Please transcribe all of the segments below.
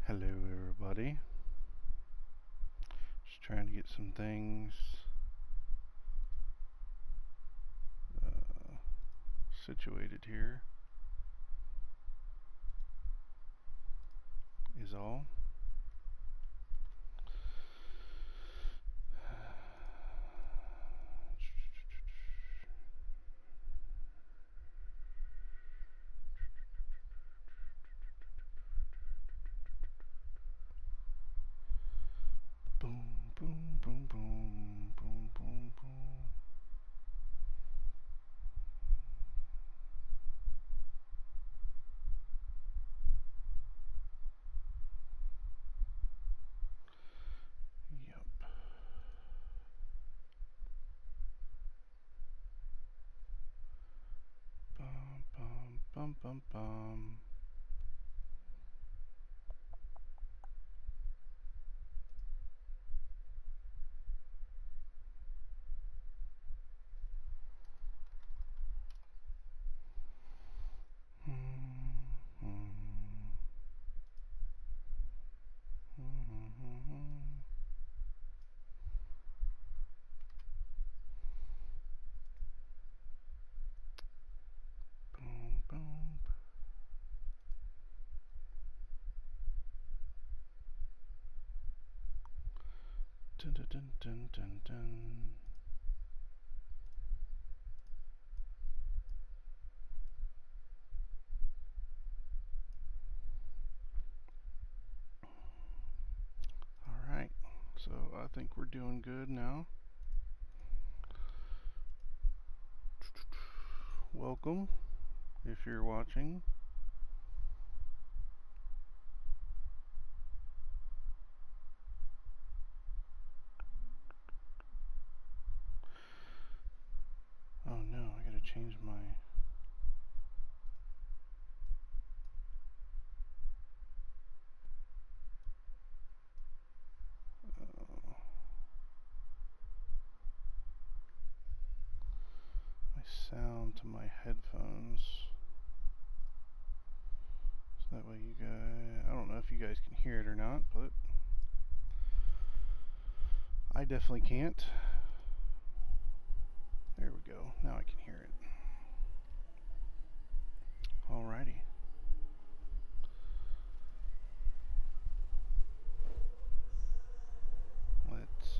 Hello, everybody. Just trying to get some things situated here, is all. Boom, boom, boom, boom, boom, boom, boom. Yep. Bum, bum, bum, bum, bum. Boom, boom. Dun, dun, dun, dun, dun, dun. All right. So I think we're doing good now. Welcome, if you're watching. Oh no, I gotta change my... my sound to my headphones. So that way you guys... I don't know if you guys can hear it or not, but... I definitely can't. There we go. Now I can hear it. Alrighty. Let's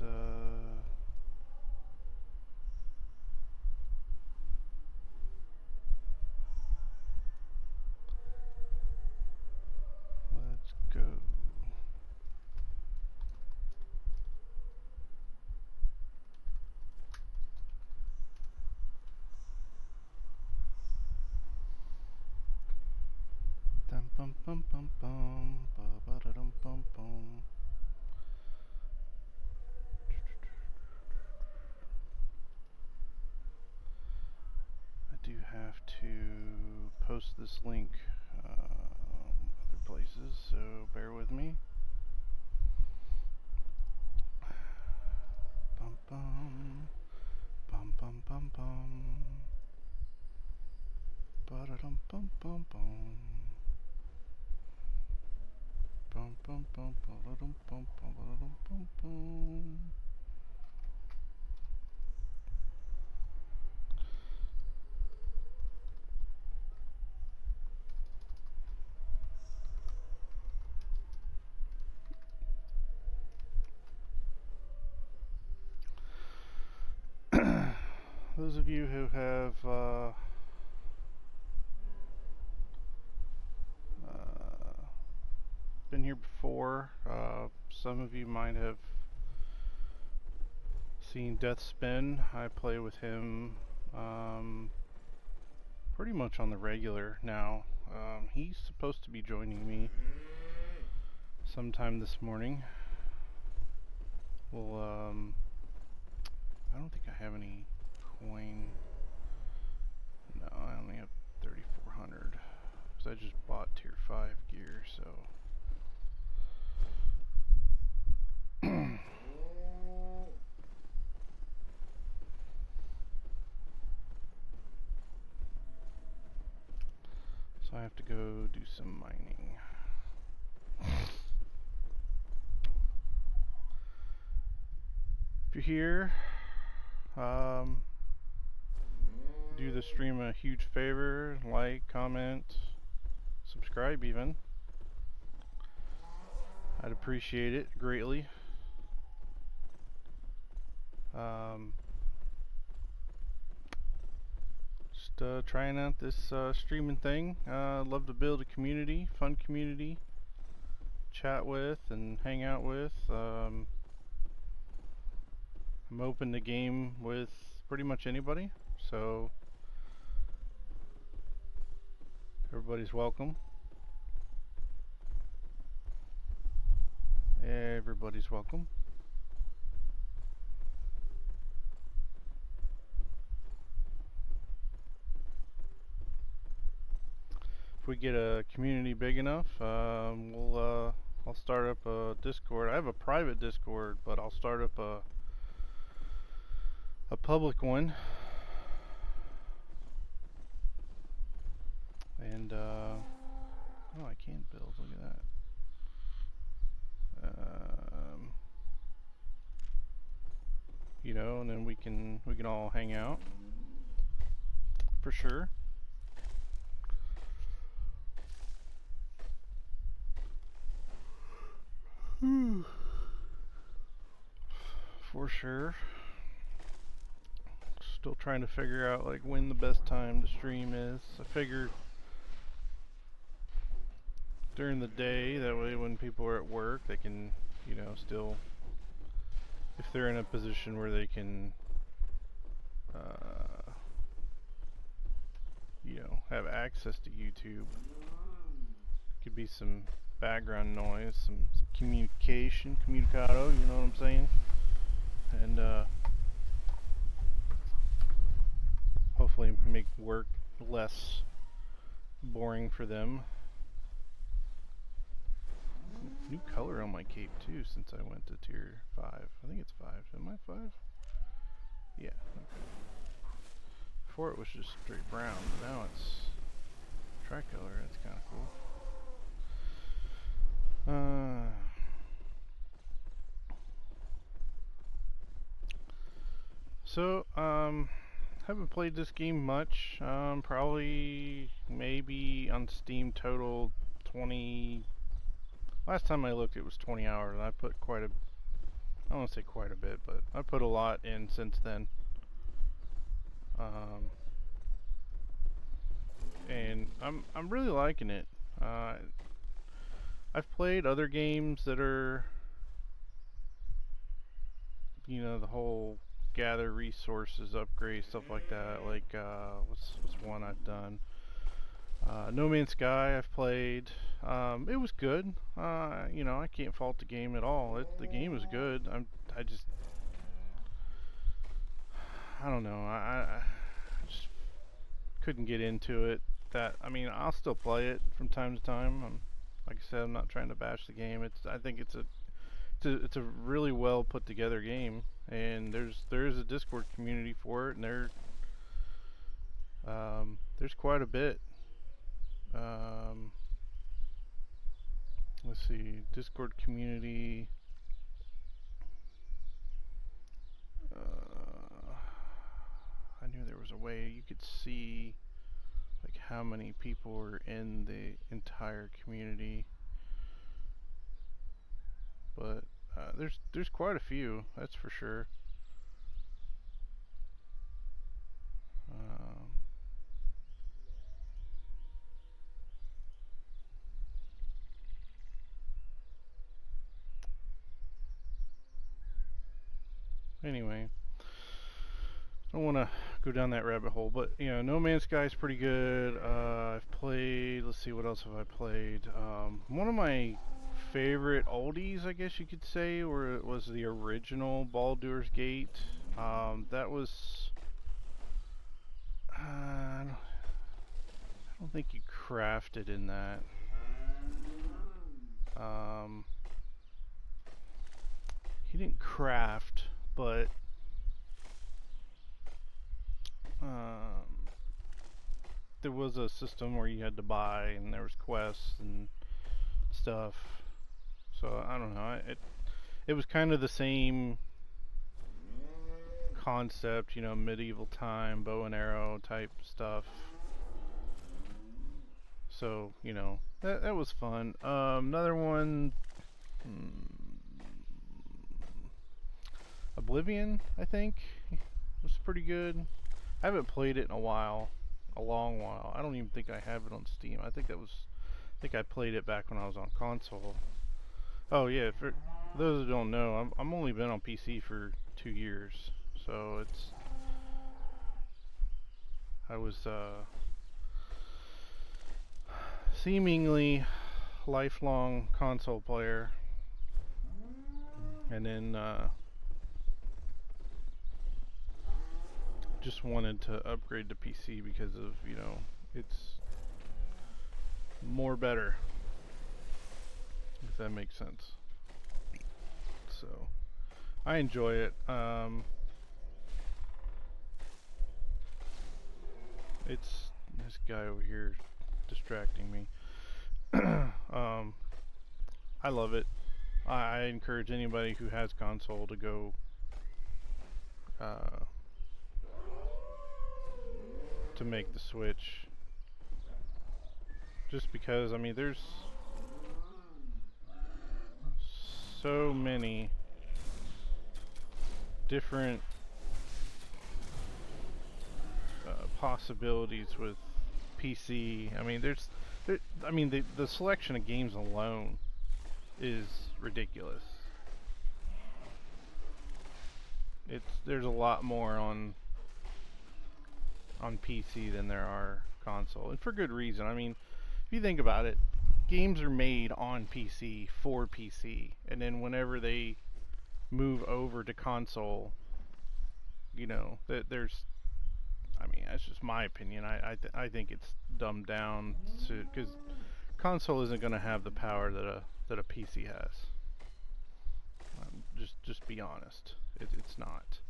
go. Dum bum bum bum bum ba ba da dum bum bum. I do have to post this link other places, so bear with me. Bum bum bum bum bum bum ba da dum bum bum bum. Bum bum bum ba da dum bum bum ba da dum bum bum. Those of you who have been here before, some of you might have seen Death Spin. I play with him pretty much on the regular now. He's supposed to be joining me sometime this morning. Well, I don't think I have any coin. No, I only have 3,400 because I just bought tier 5 gear, so So I have to go do some mining. If you're here, do the stream a huge favor, like, comment, subscribe even. I'd appreciate it greatly. Just trying out this streaming thing. Love to build a community, fun community, chat with and hang out with. I'm open to game with pretty much anybody, so everybody's welcome. Everybody's welcome. If we get a community big enough, I'll start up a Discord. I have a private Discord, but I'll start up a public one. And oh, I can't build. Look at that. You know, and then we can all hang out for sure. For sure. Still trying to figure out like when the best time to stream is. I figure during the day, that way when people are at work they can, you know, still, if they're in a position where they can you know, have access to YouTube. Could be some background noise, some communication, comunicado, you know what I'm saying? And hopefully make work less boring for them. New color on my cape too since I went to tier 5. I think it's 5. Am I 5? Yeah. Okay. Before it was just straight brown, but now it's tricolor. That's kind of cool. So, haven't played this game much. Probably, maybe on Steam total 20. Last time I looked, it was 20 hours. I put quite a, I don't want to say quite a bit, but I put a lot in since then. And I'm really liking it. I've played other games that are, you know, the whole gather resources, upgrade, stuff like that. Like what's one I've done? No Man's Sky I've played. It was good. You know, I can't fault the game at all. The game was good. I just, I don't know. I just couldn't get into it. I mean, I'll still play it from time to time. Like I said, I'm not trying to bash the game. I think it's a really well put together game, and there is a Discord community for it, and there's quite a bit. Let's see, Discord community. I knew there was a way you could see like how many people were in the entire community, but there's quite a few, that's for sure. Anyway, I don't want to go down that rabbit hole, but you know, No Man's Sky is pretty good. I've played, let's see, what else have I played? One of my favorite oldies, I guess you could say, was the original Baldur's Gate. That was, I don't think you crafted in that. He didn't craft, but there was a system where you had to buy, and there was quests and stuff. So I don't know. It was kind of the same concept, you know, medieval time, bow and arrow type stuff. So, you know, that was fun. Another one, Oblivion, I think, was pretty good. I haven't played it in a while, a long while. I don't even think I have it on Steam. I think I played it back when I was on console. Oh yeah, for those who don't know, I'm only been on PC for 2 years, so I was seemingly lifelong console player, and then just wanted to upgrade to PC because of, you know, it's more better, if that makes sense. So I enjoy it. It's this guy over here distracting me. I love it. I encourage anybody who has console to go uh, to make the switch. Just because, I mean, there's so many different possibilities with PC. I mean, the selection of games alone is ridiculous. There's a lot more on PC than there are console, and for good reason. I mean, if you think about it, games are made on PC for PC, and then whenever they move over to console, you know, there's, I mean, that's just my opinion. I think it's dumbed down to, because console isn't going to have the power that a PC has. Just be honest. It's not.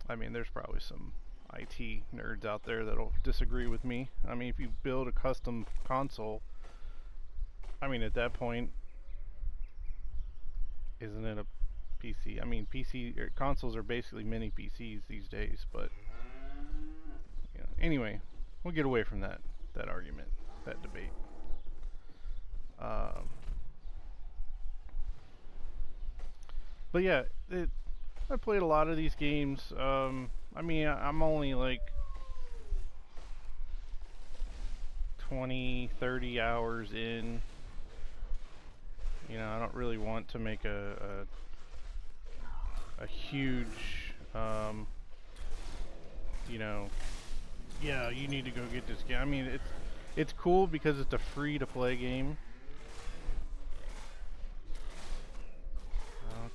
I mean, there's probably some IT nerds out there that'll disagree with me. I mean, if you build a custom console, I mean, at that point, isn't it a PC? I mean, consoles are basically mini PCs these days, but you know, anyway, we'll get away from that argument, that debate. But yeah, I played a lot of these games. I mean, I'm only like 20, 30 hours in. You know, I don't really want to make a huge, you know, yeah, you need to go get this game. I mean, it's cool because it's a free-to-play game.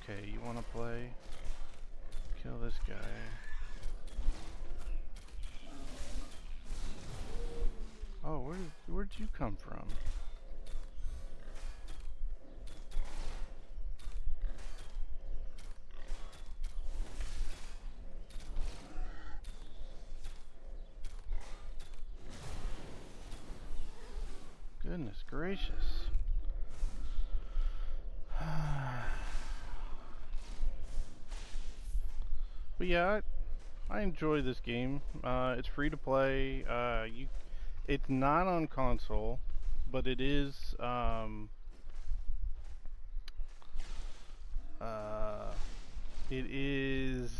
Okay, you want to play? Kill this guy. Oh, where'd you come from? Goodness gracious. But yeah, I enjoy this game. It's free to play. It's not on console, but it is. It is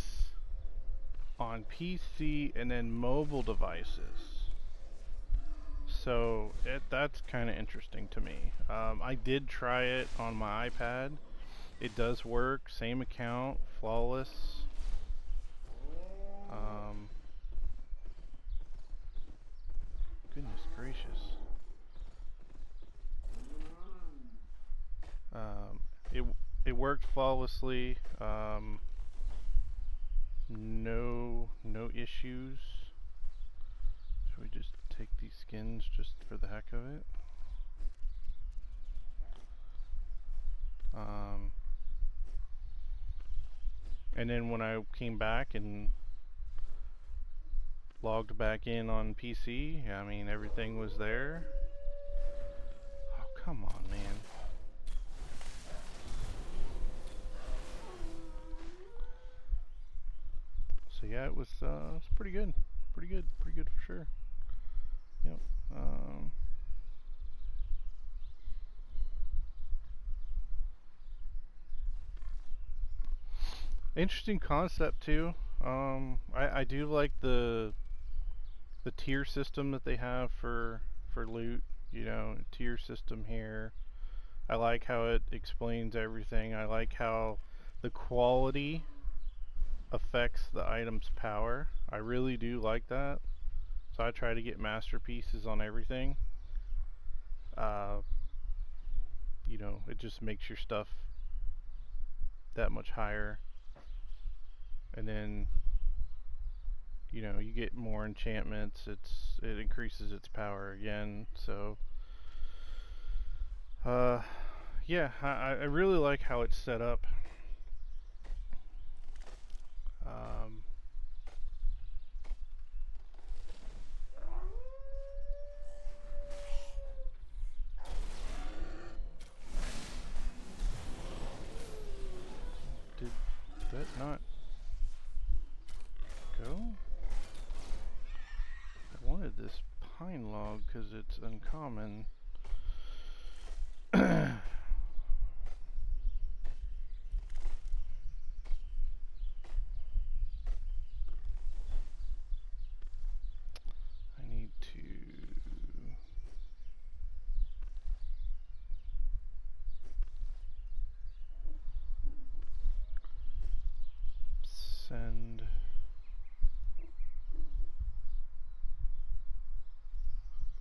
on PC and then mobile devices. So that's kind of interesting to me. I did try it on my iPad. It does work. Same account, flawless. Goodness gracious. It worked flawlessly. No issues. Should we just take these skins just for the heck of it? And then when I came back and logged back in on PC, I mean, everything was there. Oh, come on, man. So yeah, it was pretty good. Pretty good for sure. Yep. Interesting concept too. I do like the tier system that they have for loot. You know, tier system here. I like how it explains everything. I like how the quality affects the item's power. I really do like that. So I try to get masterpieces on everything. Uh, you know, it just makes your stuff that much higher. And then, you know, you get more enchantments. It increases its power again. So, yeah, I really like how it's set up. Um, did that not go? I wanted this pine log because it's uncommon. I need to send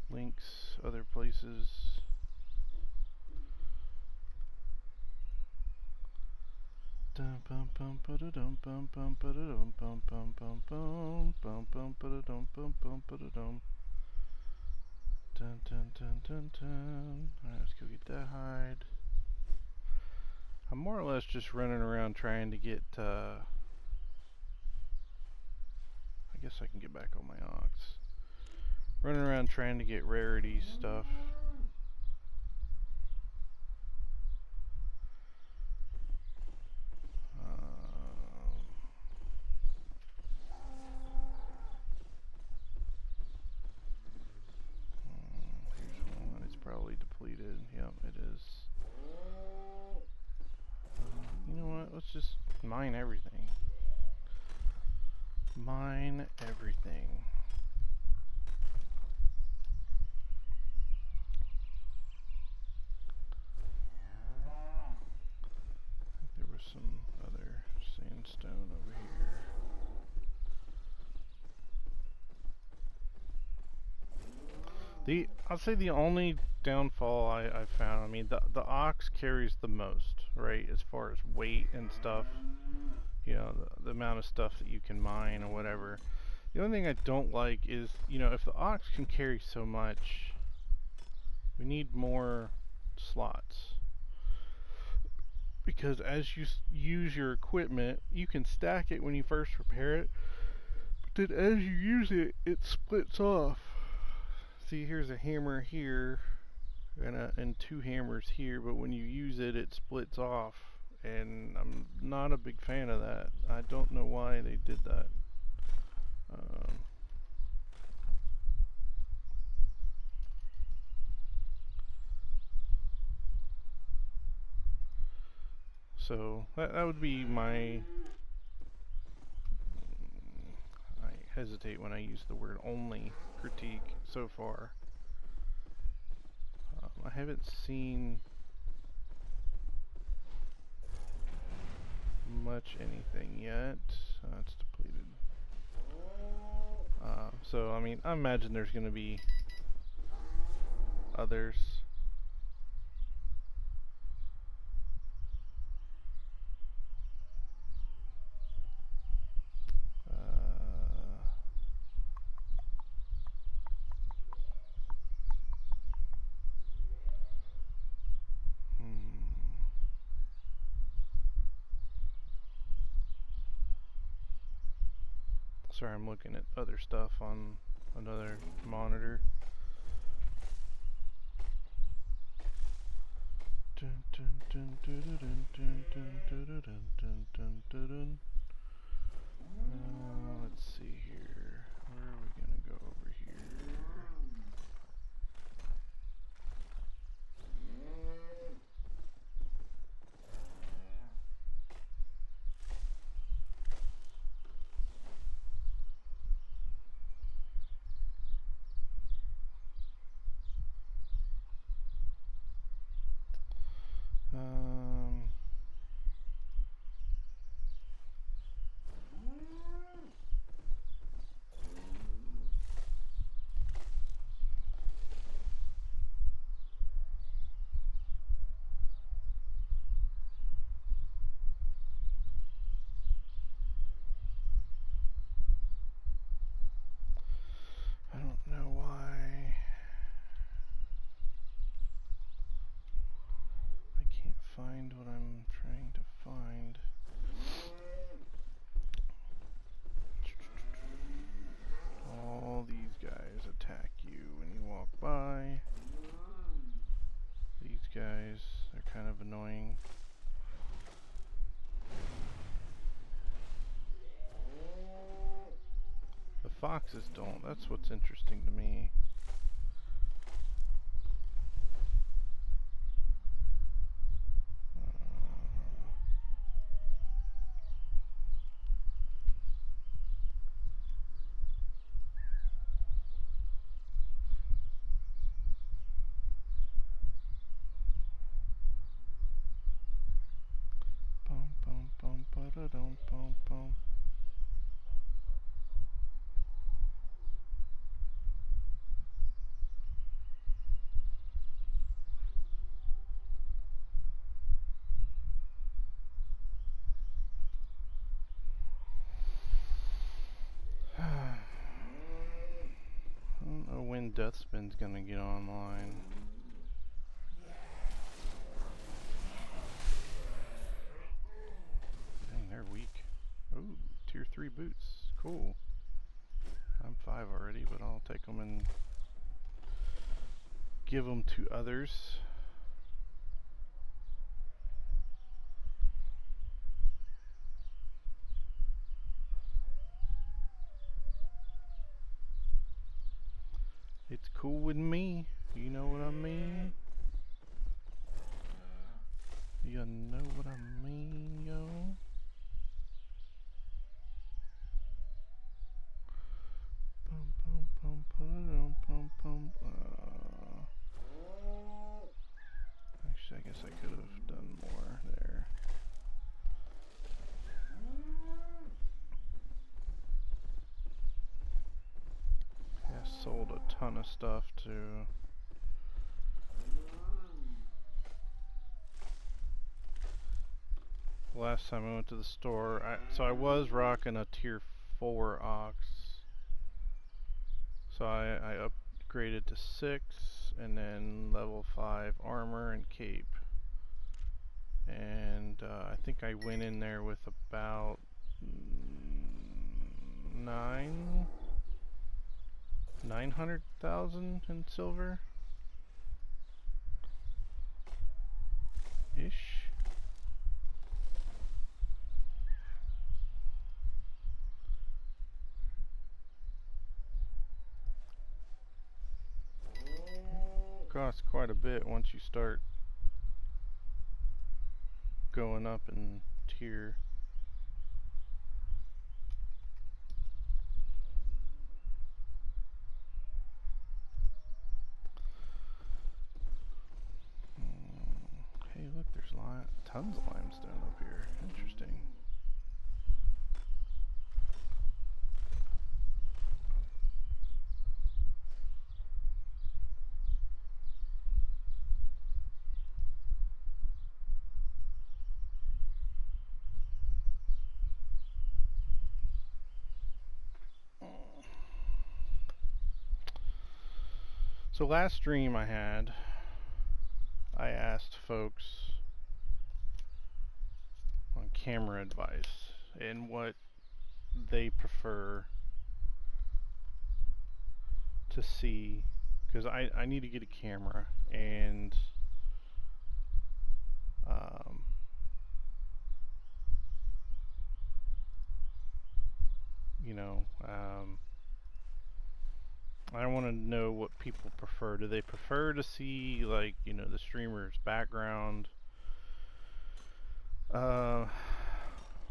links other places. Dum bum bum ba da dum bum bum ba da dum bum bum bum bum bum bum ba da dum bum bum ba da dum. Dun dun dun dun dun. Alright, let's go get that hide. I'm more or less just running around trying to get I guess I can get back on my ox. Running around trying to get rarity stuff. Here's one. It's probably depleted. Yep, it is. You know what? Let's just mine everything. Mine everything. I think there was some other sandstone over here. I'll say the only downfall I found, I mean, the ox carries the most, right, as far as weight and stuff. You know, the amount of stuff that you can mine or whatever. The only thing I don't like is, you know, if the ox can carry so much, we need more slots. Because as you use your equipment, you can stack it when you first repair it, but then as you use it, it splits off. See, here's a hammer here, and two hammers here, but when you use it, it splits off. And I'm not a big fan of that. I don't know why they did that. So that would be my... I hesitate when I use the word only critique so far. I haven't seen much anything yet. It's depleted. So I mean, I imagine there's going to be others. Sorry, I'm looking at other stuff on another monitor. Let's see here. Where are we gonna go over here? I don't know why I can't find what I'm trying to find. All these guys attack you when you walk by. These guys are kind of annoying. The foxes don't. That's what's interesting to me. Bum bum bum ba da dum bum bum. I don't know when Deathspin's gonna get online. Dang, they're weak. Ooh, tier 3 boots. Cool. I'm 5 already, but I'll take them and give them to others. It's cool with me. You know what I mean? You know what I mean, yo? Bum bum bum bum bum bum. Actually, I guess I could have done more there. Yeah, sold a ton of stuff too. Last time I went to the store, so I was rocking a tier 4 ox. So I upgraded to 6 and then level 5 armor and cape. And I think I went in there with about 900,000 in silver ish. Costs quite a bit once you start going up in tier. Hey, look, there's tons of limestone up here. Interesting. So last stream I had, I asked folks on camera advice and what they prefer to see, because I need to get a camera, and um, you know, I want to know what people prefer. Do they prefer to see, like, you know, the streamer's background, uh,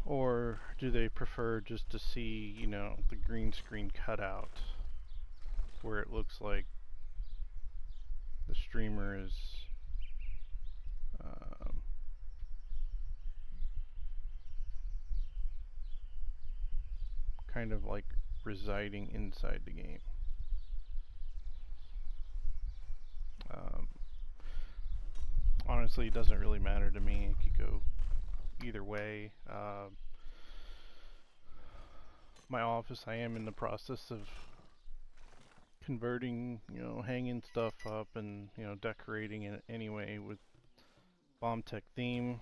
or do they prefer just to see, you know, the green screen cutout where it looks like the streamer is um, kind of like residing inside the game. Um, Honestly, it doesn't really matter to me. It could go either way. My office, I am in the process of converting, you know, hanging stuff up and, you know, decorating it anyway with Bomb Tech theme,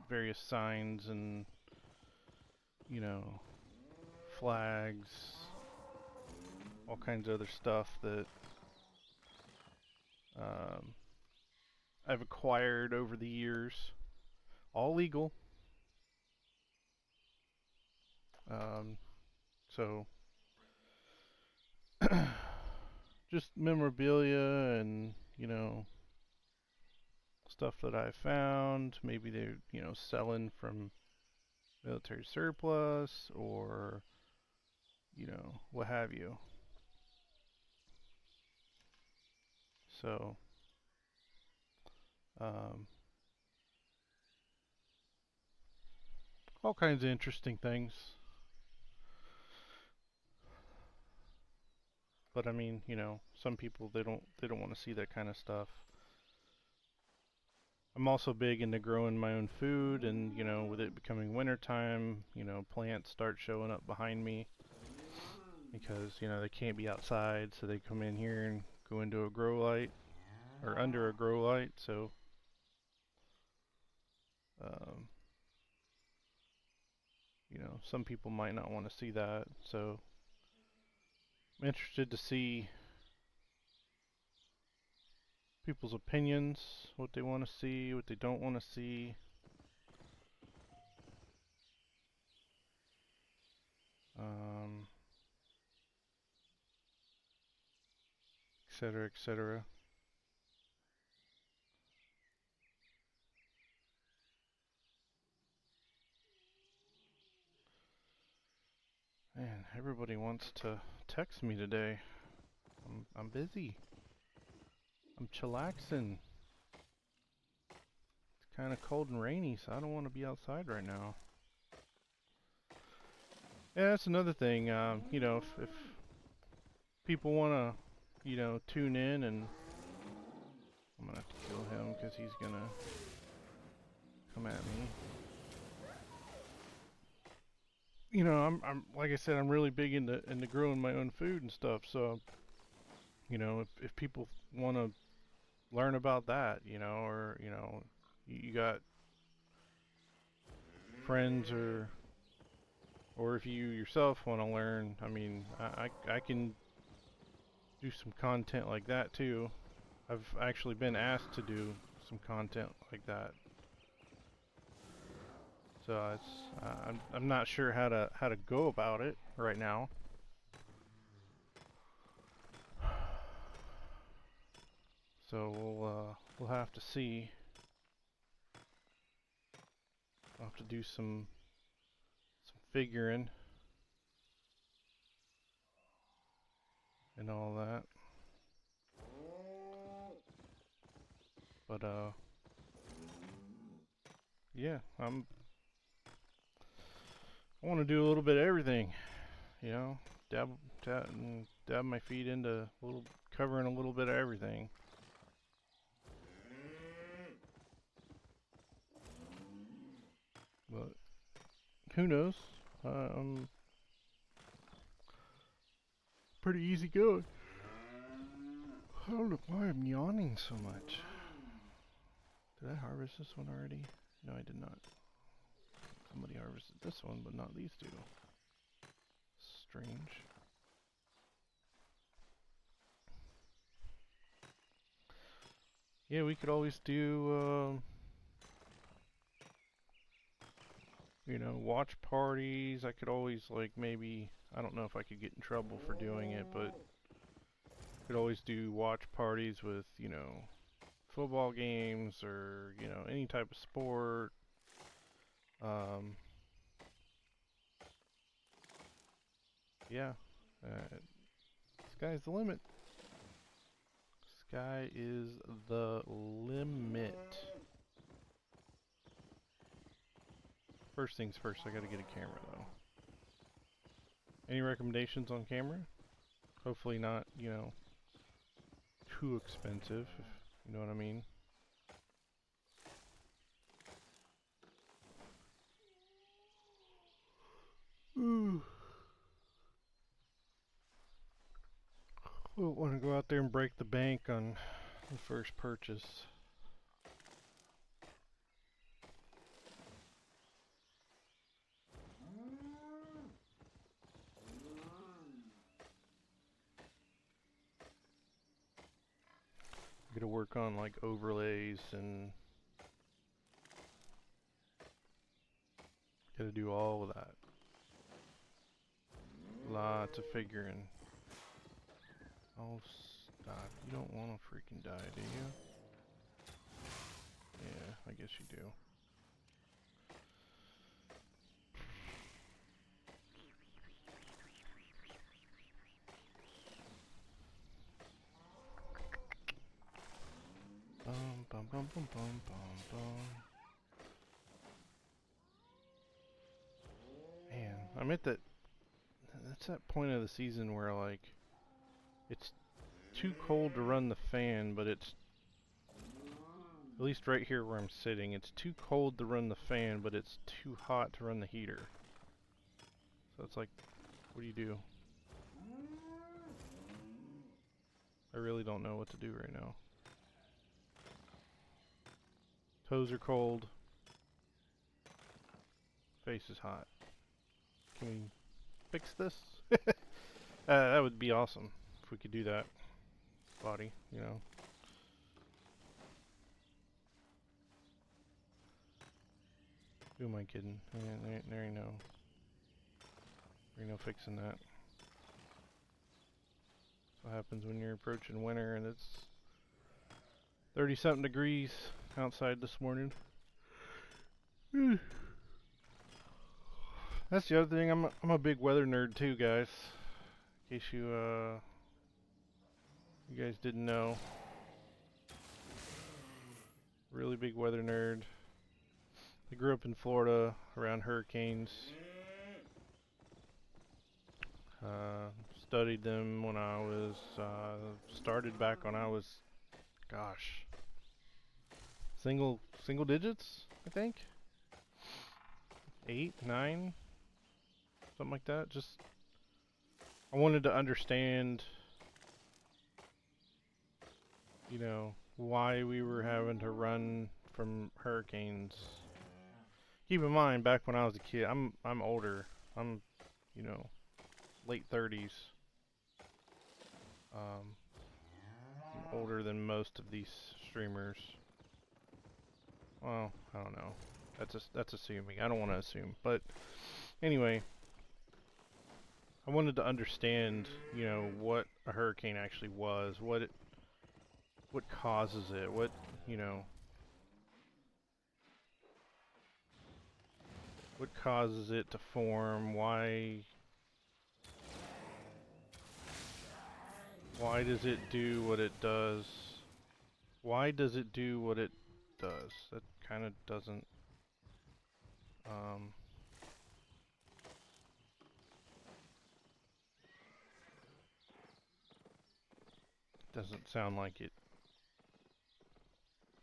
various signs and, you know, flags, all kinds of other stuff that um, I've acquired over the years, all legal. So just memorabilia and, you know, stuff that I found. Maybe they're, you know, selling from military surplus or, you know, what have you. So, um, all kinds of interesting things. But I mean, you know, some people they don't want to see that kind of stuff. I'm also big into growing my own food, and you know, with it becoming wintertime, you know, plants start showing up behind me because you know they can't be outside, so they come in here and go into a grow light or under a grow light. So, um, you know, some people might not want to see that. So, I'm interested to see people's opinions, what they want to see, what they don't want to see. Um, Etc., etc. Man, everybody wants to text me today. I'm busy. I'm chillaxing. It's kind of cold and rainy, so I don't want to be outside right now. Yeah, that's another thing. You know, if people want to, you know, tune in, and I'm gonna have to kill him because he's gonna come at me. You know, I'm like I said, I'm really big into growing my own food and stuff. So, you know, if people want to learn about that, you know, or you know, you got friends or if you yourself want to learn, I mean, I can do some content like that too. I've actually been asked to do some content like that. So it's I'm not sure how to go about it right now. So we'll have to see. I'll have to do some figuring and all that. But yeah, I want to do a little bit of everything, you know, dab my feet into covering a little bit of everything. But who knows? I'm pretty easy going. I don't know why I'm yawning so much. Did I harvest this one already? No, I did not. Somebody harvested this one, but not these two. Strange. Yeah, we could always do, you know, watch parties. I could always, like, maybe, I don't know if I could get in trouble for doing it, but could always do watch parties with, you know, football games or, you know, any type of sport. Um, yeah, sky's the limit. Sky is the limit. First things first, I gotta get a camera though. Any recommendations on camera? Hopefully not, you know, too expensive, if you know what I mean. Ooh. Won't want to go out there and break the bank on the first purchase. Gotta work on like overlays and gotta do all of that. Lots of figuring. Oh, stop. You don't want to freaking die, do you? Yeah, I guess you do. Bum bum bum bum bum bum bum. Man, I'm at that. That's that point of the season where like it's too cold to run the fan, but it's at least right here where I'm sitting. It's too cold to run the fan, but it's too hot to run the heater. So it's like, what do you do? I really don't know what to do right now. Toes are cold. Face is hot. Can we fix this? That would be awesome if we could do that. Body, you know. Who am I kidding? There ain't no fixing that. That's what happens when you're approaching winter and it's 30-something degrees outside this morning. That's the other thing. I'm a big weather nerd too, guys. In case you guys didn't know. Really big weather nerd. I grew up in Florida around hurricanes. Studied them when I was started back when I was, gosh, single digits, I think. 8, 9, something like that. Just I wanted to understand, you know, why we were having to run from hurricanes. Keep in mind, back when I was a kid, I'm older. I'm, you know, late 30s. I'm older than most of these streamers. Well, I don't know. That's assuming. I don't want to assume, but anyway, I wanted to understand, you know, what a hurricane actually was, what causes it, what, you know, what causes it to form, why does it do what it does? Why does it do what it does? That kind of doesn't sound like it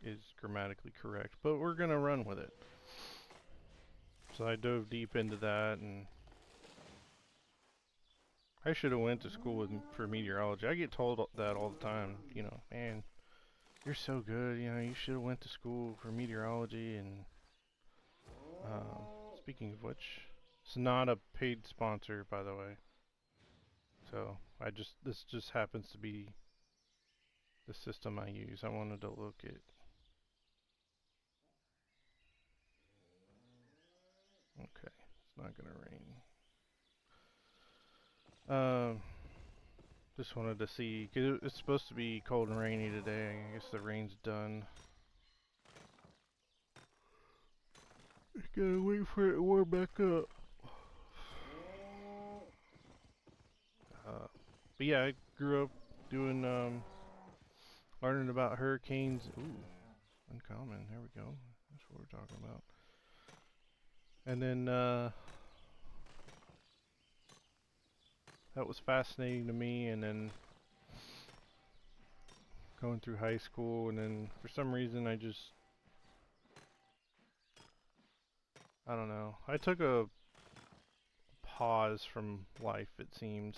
is grammatically correct, but we're gonna run with it. So I dove deep into that, and I should have went to school for meteorology. I get told that all the time. You know, man, you're so good. You know, you should have went to school for meteorology. And speaking of which, it's not a paid sponsor, by the way. So this just happens to be the system I use. I wanted to look at. Okay, it's not gonna rain. Just wanted to see, cause it's supposed to be cold and rainy today. I guess the rain's done. Just gotta wait for it to warm back up. But yeah, I grew up doing, learning about hurricanes. Ooh, uncommon. There we go. That's what we're talking about. And then, that was fascinating to me. And then going through high school, and then for some reason I don't know. I took a pause from life, it seems,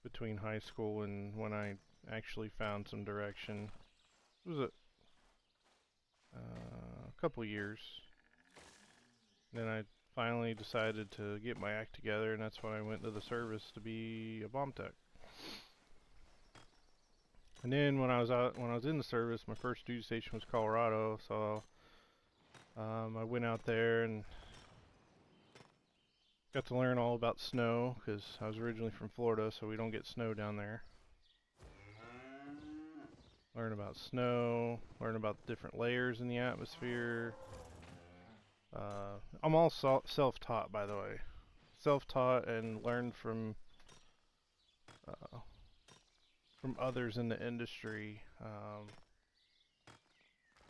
between high school and when I actually found some direction. It was a couple years. Then I finally decided to get my act together, and that's when I went to the service to be a bomb tech. And then when I was in the service, my first duty station was Colorado, so I went out there and got to learn all about snow, because I was originally from Florida, so we don't get snow down there. Learn about snow, learn about the different layers in the atmosphere. I'm all self-taught, by the way. Self-taught and learned from others in the industry.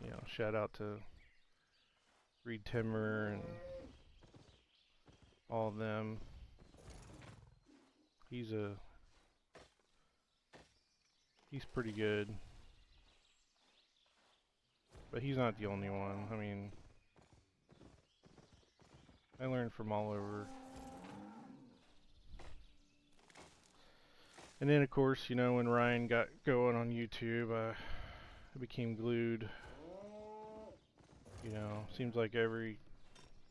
You know, shout out to Reed Timmer and all of them. He's pretty good, but he's not the only one. I mean, I learned from all over. And then, of course, you know, when Ryan got going on YouTube, I became glued. You know, seems like every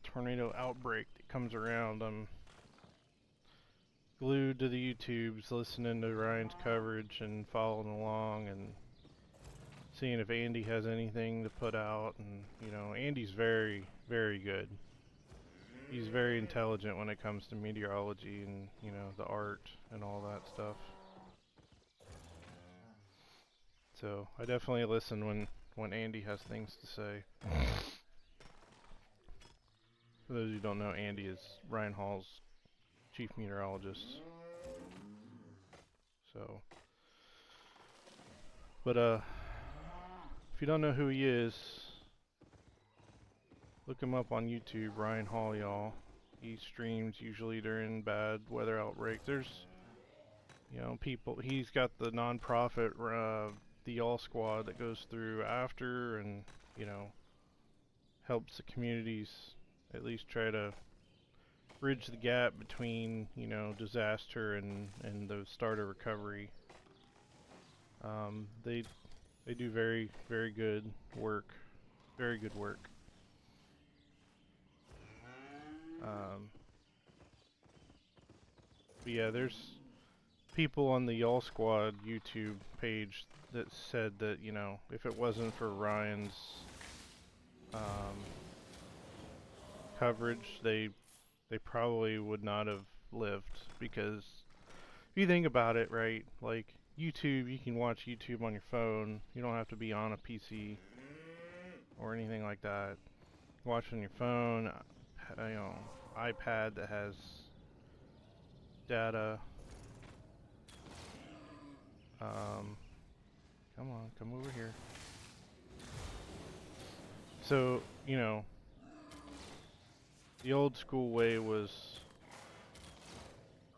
tornado outbreak that comes around, I'm glued to the YouTubes, listening to Ryan's coverage and following along and seeing if Andy has anything to put out. And, you know, Andy's very, very good. He's very intelligent when it comes to meteorology and, you know, the art and all that stuff. So I definitely listen when Andy has things to say. For those who don't know, Andy is Ryan Hall's chief meteorologist. So, but if you don't know who he is, look him up on YouTube, Ryan Hall, y'all. He streams usually during bad weather outbreaks. There's, you know, people. He's got the non-profit, the Y'all Squad that goes through after, and, you know, helps the communities at least try to bridge the gap between, you know, disaster and the start of recovery. They do very, very good work. Very good work. But yeah, there's people on the Y'all Squad YouTube page that said that, you know, if it wasn't for Ryan's coverage, they probably would not have lived. Because if you think about it, right, like YouTube, you can watch YouTube on your phone. You don't have to be on a PC or anything like that. Watch on your phone, you know, iPad that has data. Come on, come over here. So, you know, the old school way was,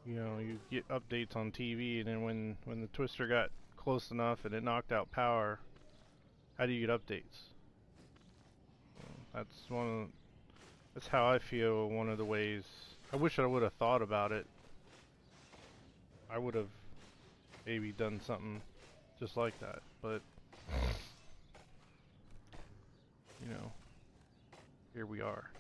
you know, you get updates on TV, and then when the twister got close enough and it knocked out power, how do you get updates? That's how I feel. One of the ways. I wish I would have thought about it. I would have maybe done something just like that, but you know, here we are.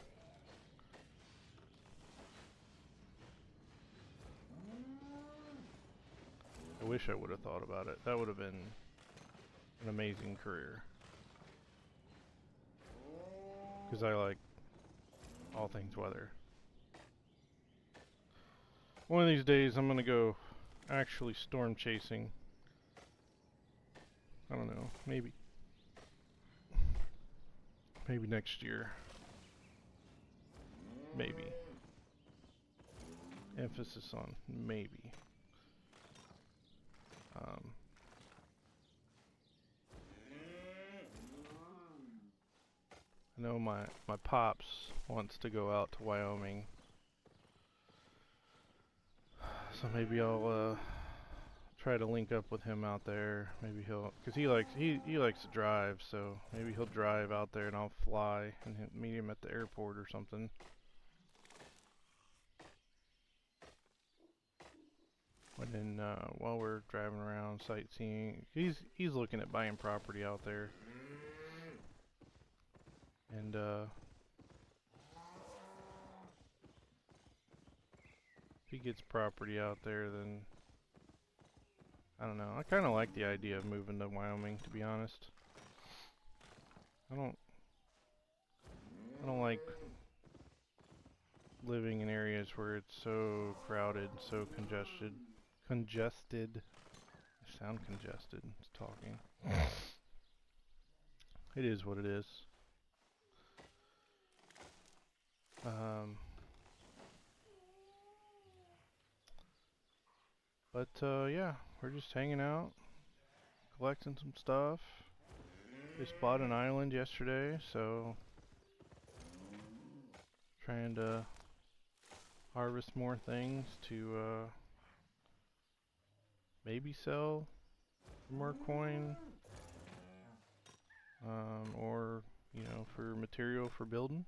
I wish I would have thought about it. That would have been an amazing career. Because I like all things weather. One of these days I'm gonna go actually storm chasing. I don't know, maybe next year. Maybe. Emphasis on maybe. I know my pops wants to go out to Wyoming, so maybe I'll try to link up with him out there. Maybe he'll, cause he likes to drive, so maybe he'll drive out there and I'll fly and meet him at the airport or something. And then while we're driving around sightseeing, he's looking at buying property out there, and if he gets property out there, then I don't know. I kind of like the idea of moving to Wyoming, to be honest. I don't like living in areas where it's so crowded, so congested. I sound congested talking. It is what it is. But yeah, we're just hanging out, collecting some stuff. Just bought an island yesterday, so trying to harvest more things to maybe sell for more coin, or you know, for material for building.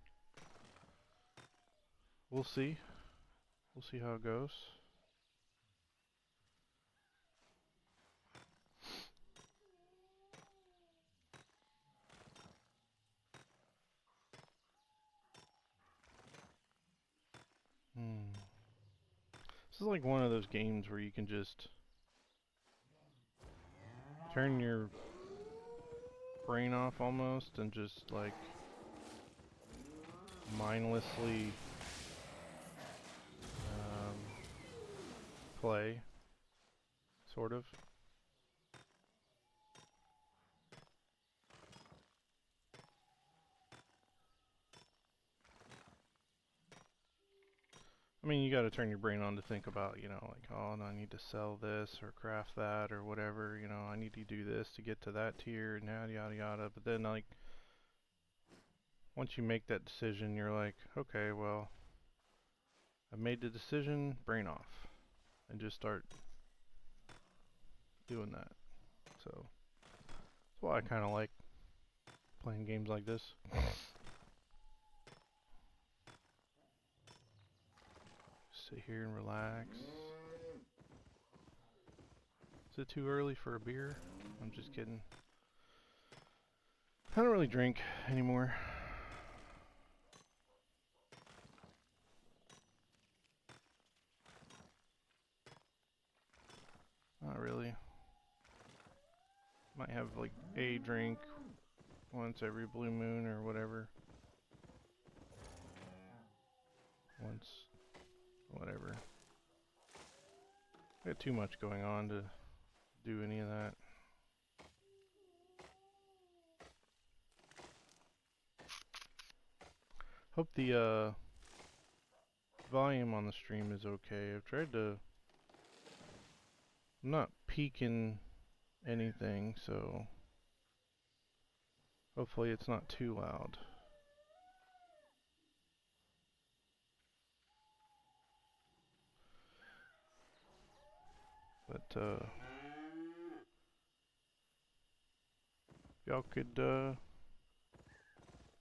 We'll see. We'll see how it goes. This is like one of those games where you can just turn your brain off almost and just like mindlessly play, sort of. I mean, you gotta turn your brain on to think about, you know, like, oh, no, I need to sell this or craft that or whatever, you know, I need to do this to get to that tier and yada yada yada. But then, like, once you make that decision, you're like, okay, well, I've made the decision, brain off, and just start doing that. So that's why I kind of like playing games like this. Sit here and relax. Is it too early for a beer? I'm just kidding. I don't really drink anymore. Not really. Might have like a drink once every blue moon or whatever. Once, whatever. I got too much going on to do any of that. Hope the volume on the stream is okay. I've tried to... I'm not peaking anything, so hopefully it's not too loud. But y'all could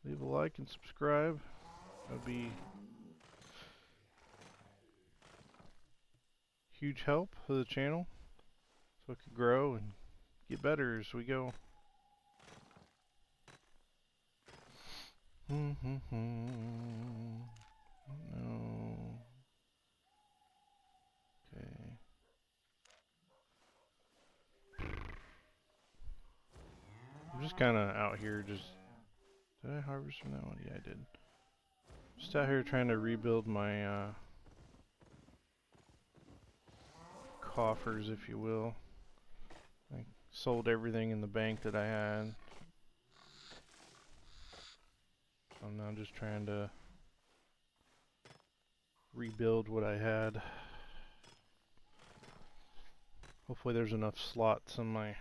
leave a like and subscribe. That'd be huge help for the channel, so it could grow and get better as we go. No. Okay. kind of out here just... Did I harvest from that one? Yeah, I did. Just out here trying to rebuild my coffers, if you will. I sold everything in the bank that I had. I'm now just trying to rebuild what I had. Hopefully there's enough slots in my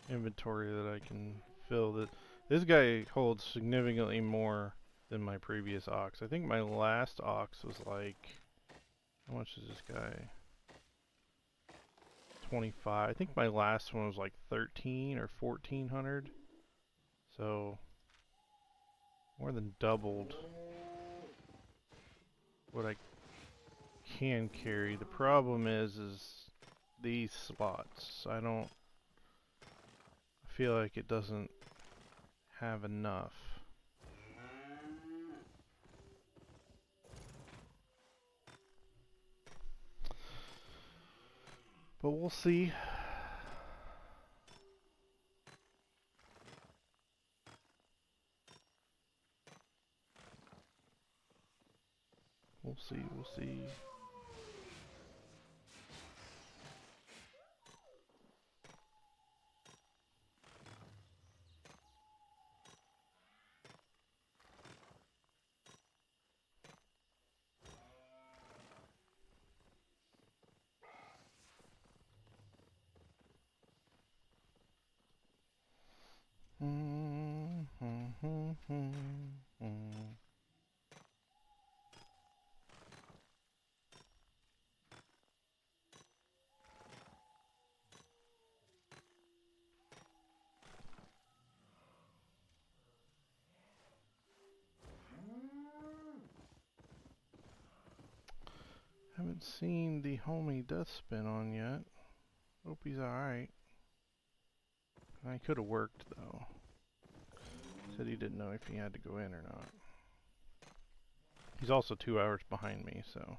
inventory that I can fill that. This guy holds significantly more than my previous ox. I think my last ox was like, how much is this guy? 25. I think my last one was like 13 or 1400. So more than doubled what I can carry. The problem is these slots. I feel like it doesn't have enough. But we'll see. We'll see, we'll see. Haven't seen the homie death spin on yet. Hope he's alright. I could have worked though. Said he didn't know if he had to go in or not. He's also 2 hours behind me, so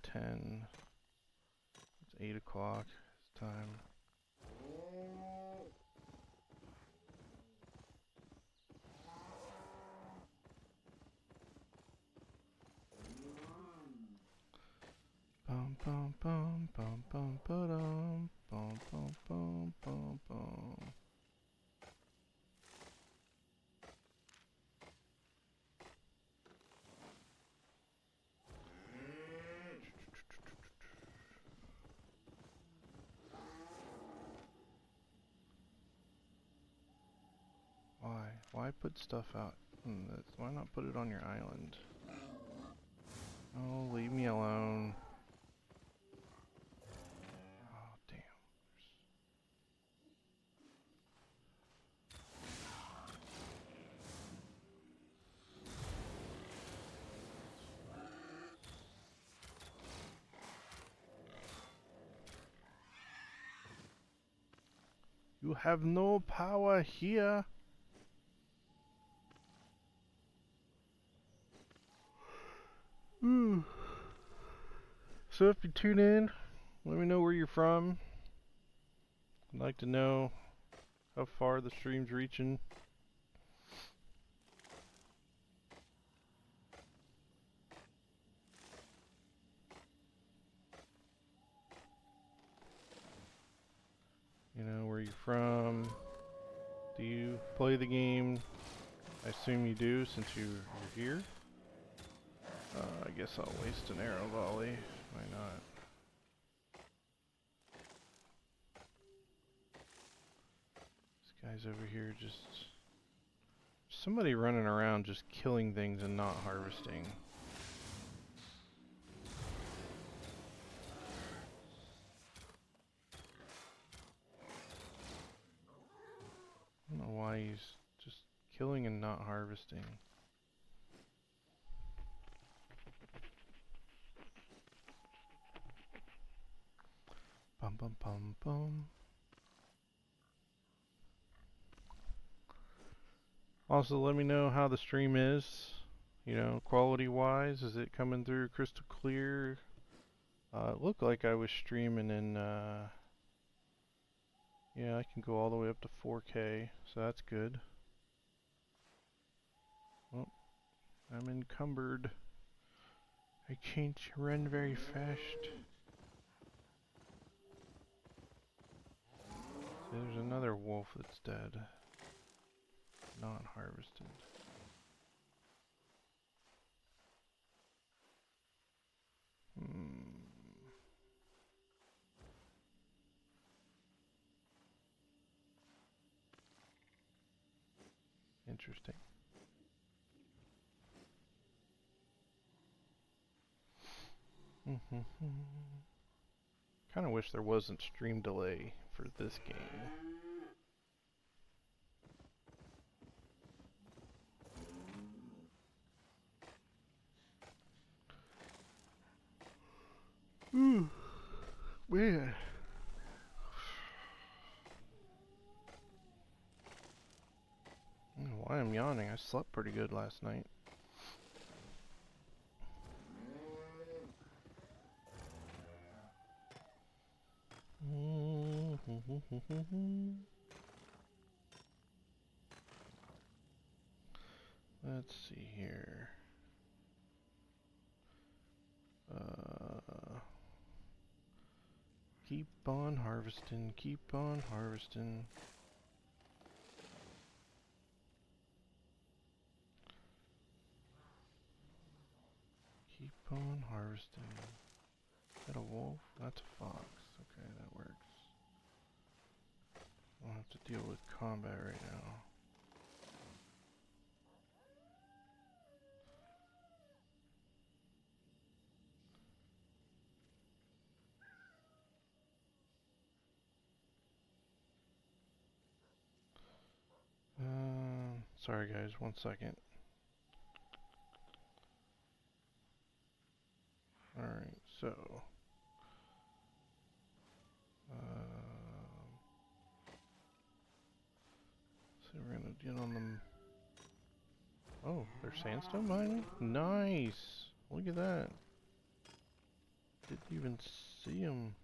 10. It's 8 o'clock. It's time. Bum bum bum bum bum ba-dum bum bum bum bum bum. Why put stuff out? Why not put it on your island? Oh, leave me alone. Oh, damn. You have no power here. So if you tune in, let me know where you're from. I'd like to know how far the stream's reaching. You know, where you're from. Do you play the game? I assume you do since you're here. I guess I'll waste an arrow volley. Why not? This guy's over here just... Somebody running around just killing things and not harvesting. I don't know why he's just killing and not harvesting. Bum bum bum bum. Also, let me know how the stream is. You know, quality-wise, is it coming through crystal clear? It looked like I was streaming in, Yeah, I can go all the way up to 4K, so that's good. Oh, I'm encumbered. I can't run very fast. See, there's another wolf that's dead. Not harvested. Interesting. Kind of wish there wasn't stream delay for this game. Ooh, man. I don't know why I'm yawning. I slept pretty good last night. Let's see here. Keep on harvesting, keep on harvesting. Keep on harvesting. Is that a wolf? That's a fox. Okay, that works. I'll have to deal with combat right now. Sorry guys, 1 second. Alright, so we're gonna get on them. Oh, there's sandstone mining? Nice! Look at that. Didn't even see him.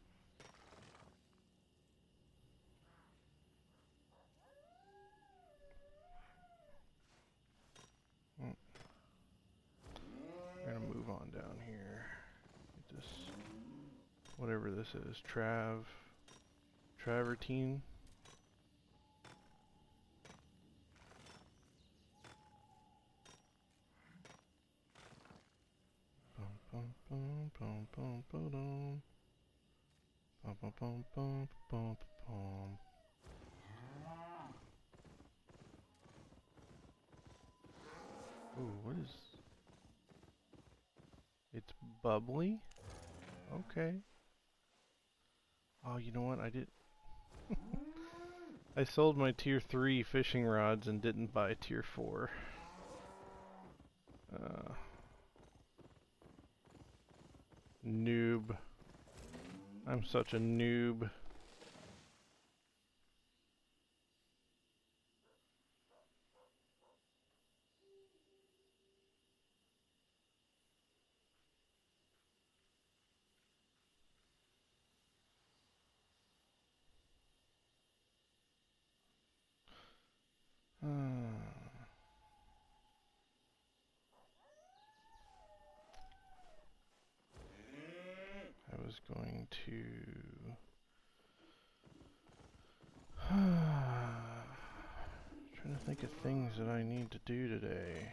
We're gonna move on down here. Get this, whatever this is, travertine. Ooh, what is... It's bubbly? Okay. Oh, you know what? I did... I sold my tier 3 fishing rods and didn't buy tier 4. Noob. I'm such a noob. I was going to... trying to think of things that I need to do today.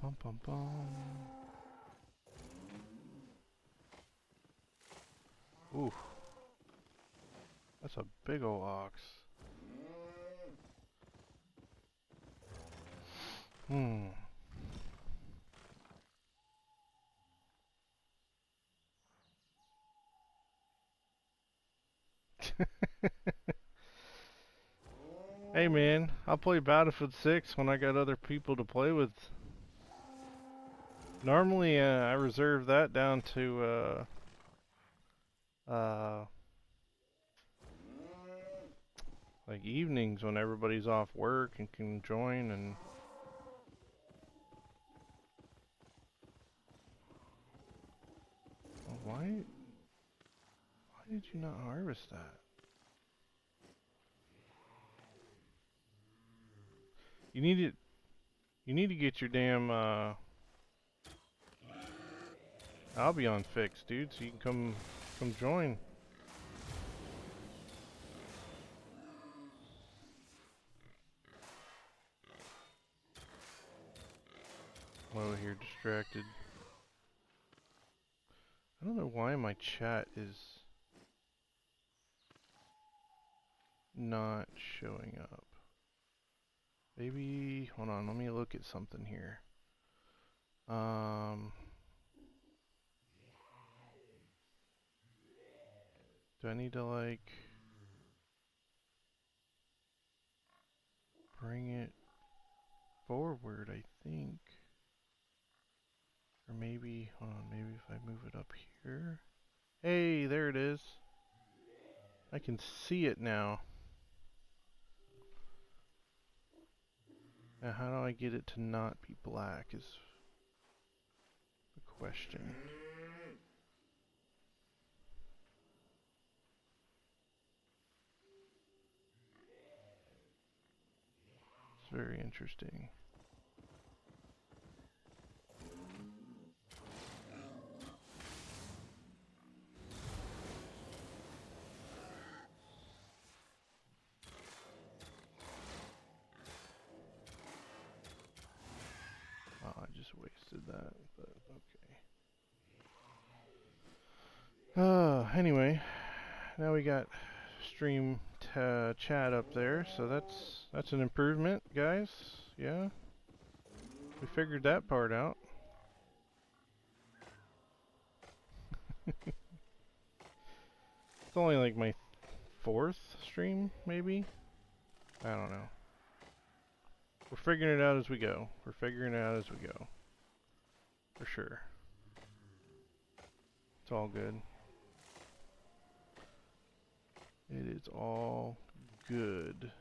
Bum bum bum. Ooh. That's a big ol' ox. Hey man, I'll play Battlefield 6 when I got other people to play with. Normally, I reserve that down to like evenings when everybody's off work and can join. And oh, why did you not harvest that? You need to get your damn Albion fixed, dude, so you can come join. I'm over here distracted. I don't know why my chat is not showing up. Maybe, hold on, let me look at something here. Do I need to like bring it forward, I think? Or maybe, hold on, maybe if I move it up here. Hey, there it is. I can see it now. Now how do I get it to not be black is the question. It's very interesting. Oh, I just wasted that, but okay. Anyway, now we got stream chat up there, so that's an improvement, guys. Yeah, we figured that part out. It's only like my 4th stream, maybe? I don't know. We're figuring it out as we go. We're figuring it out as we go. For sure. It's all good. It is all good.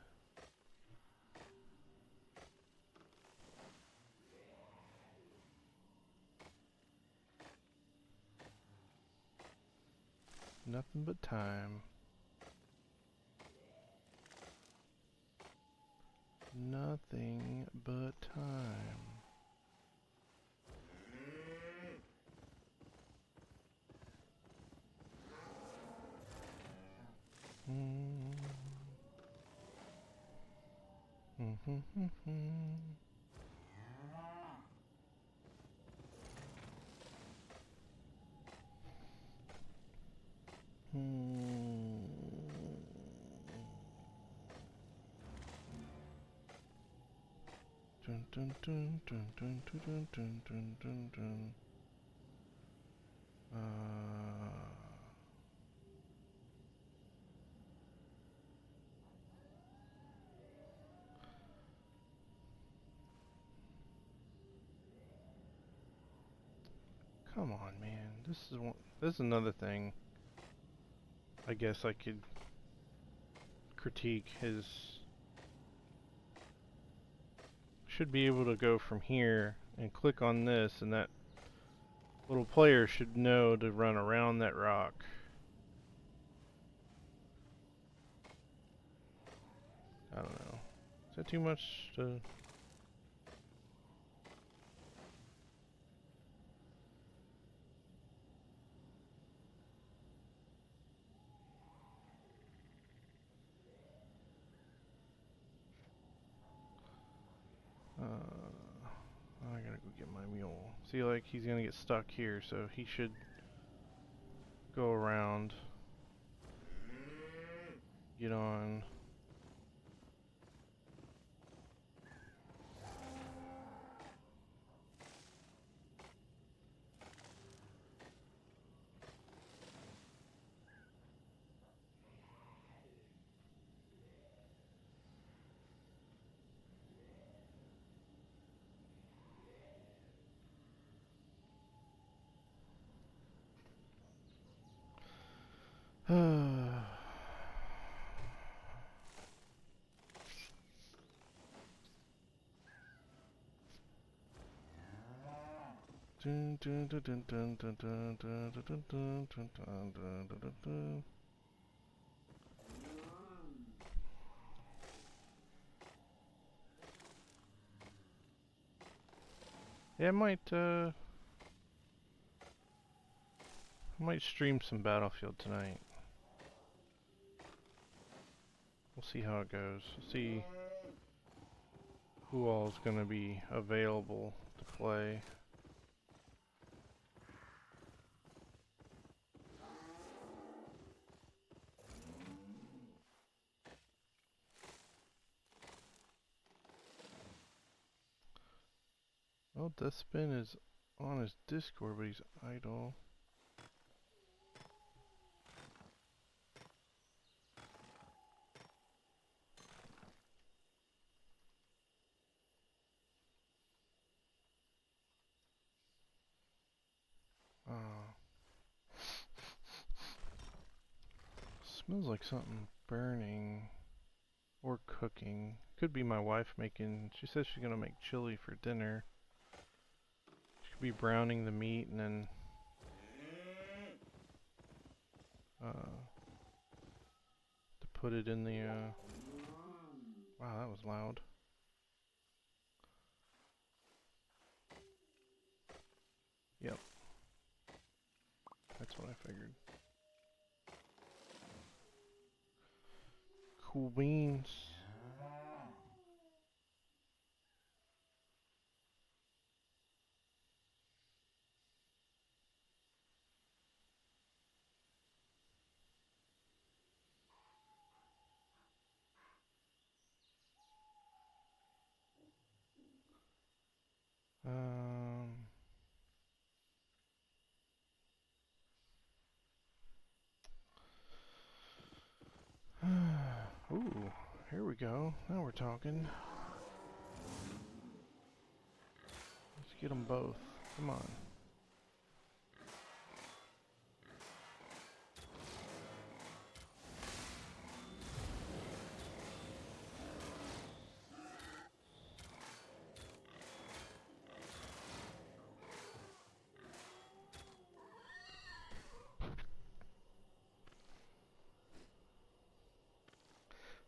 Nothing but time. Nothing but time. Dun dun dun dun dun dun dun dun dun dun. Come on, man. This is another thing. I guess I could critique his. Should be able to go from here and click on this, and that little player should know to run around that rock. I don't know. Is that too much to... I gotta go get my mule. See, like, he's gonna get stuck here, so he should go around. Get on. Yeah, I might stream some Battlefield tonight. We'll see how it goes. See who all is going to be available to play. Well, Deathspin is on his Discord, but he's idle. Smells like something burning or cooking. Could be my wife making. She says she's gonna make chili for dinner. She could be browning the meat and then to put it in the. Wow, that was loud. Yep, that's what I figured. Cool beans. Ooh, here we go. Now we're talking. Let's get them both. Come on.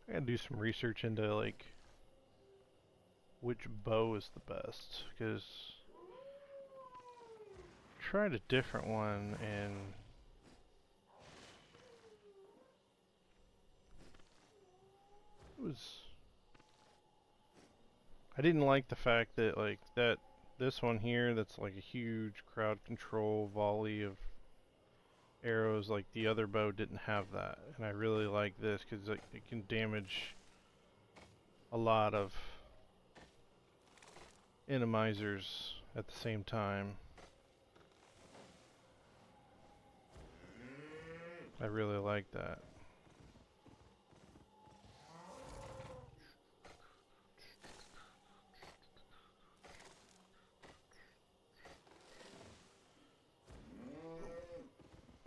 I gotta do some research into like which bow is the best, because I tried a different one and it was, I didn't like the fact that like this one here that's like a huge crowd control volley of arrows, like the other bow didn't have that, and I really like this because it can damage a lot of enemizers at the same time. I really like that.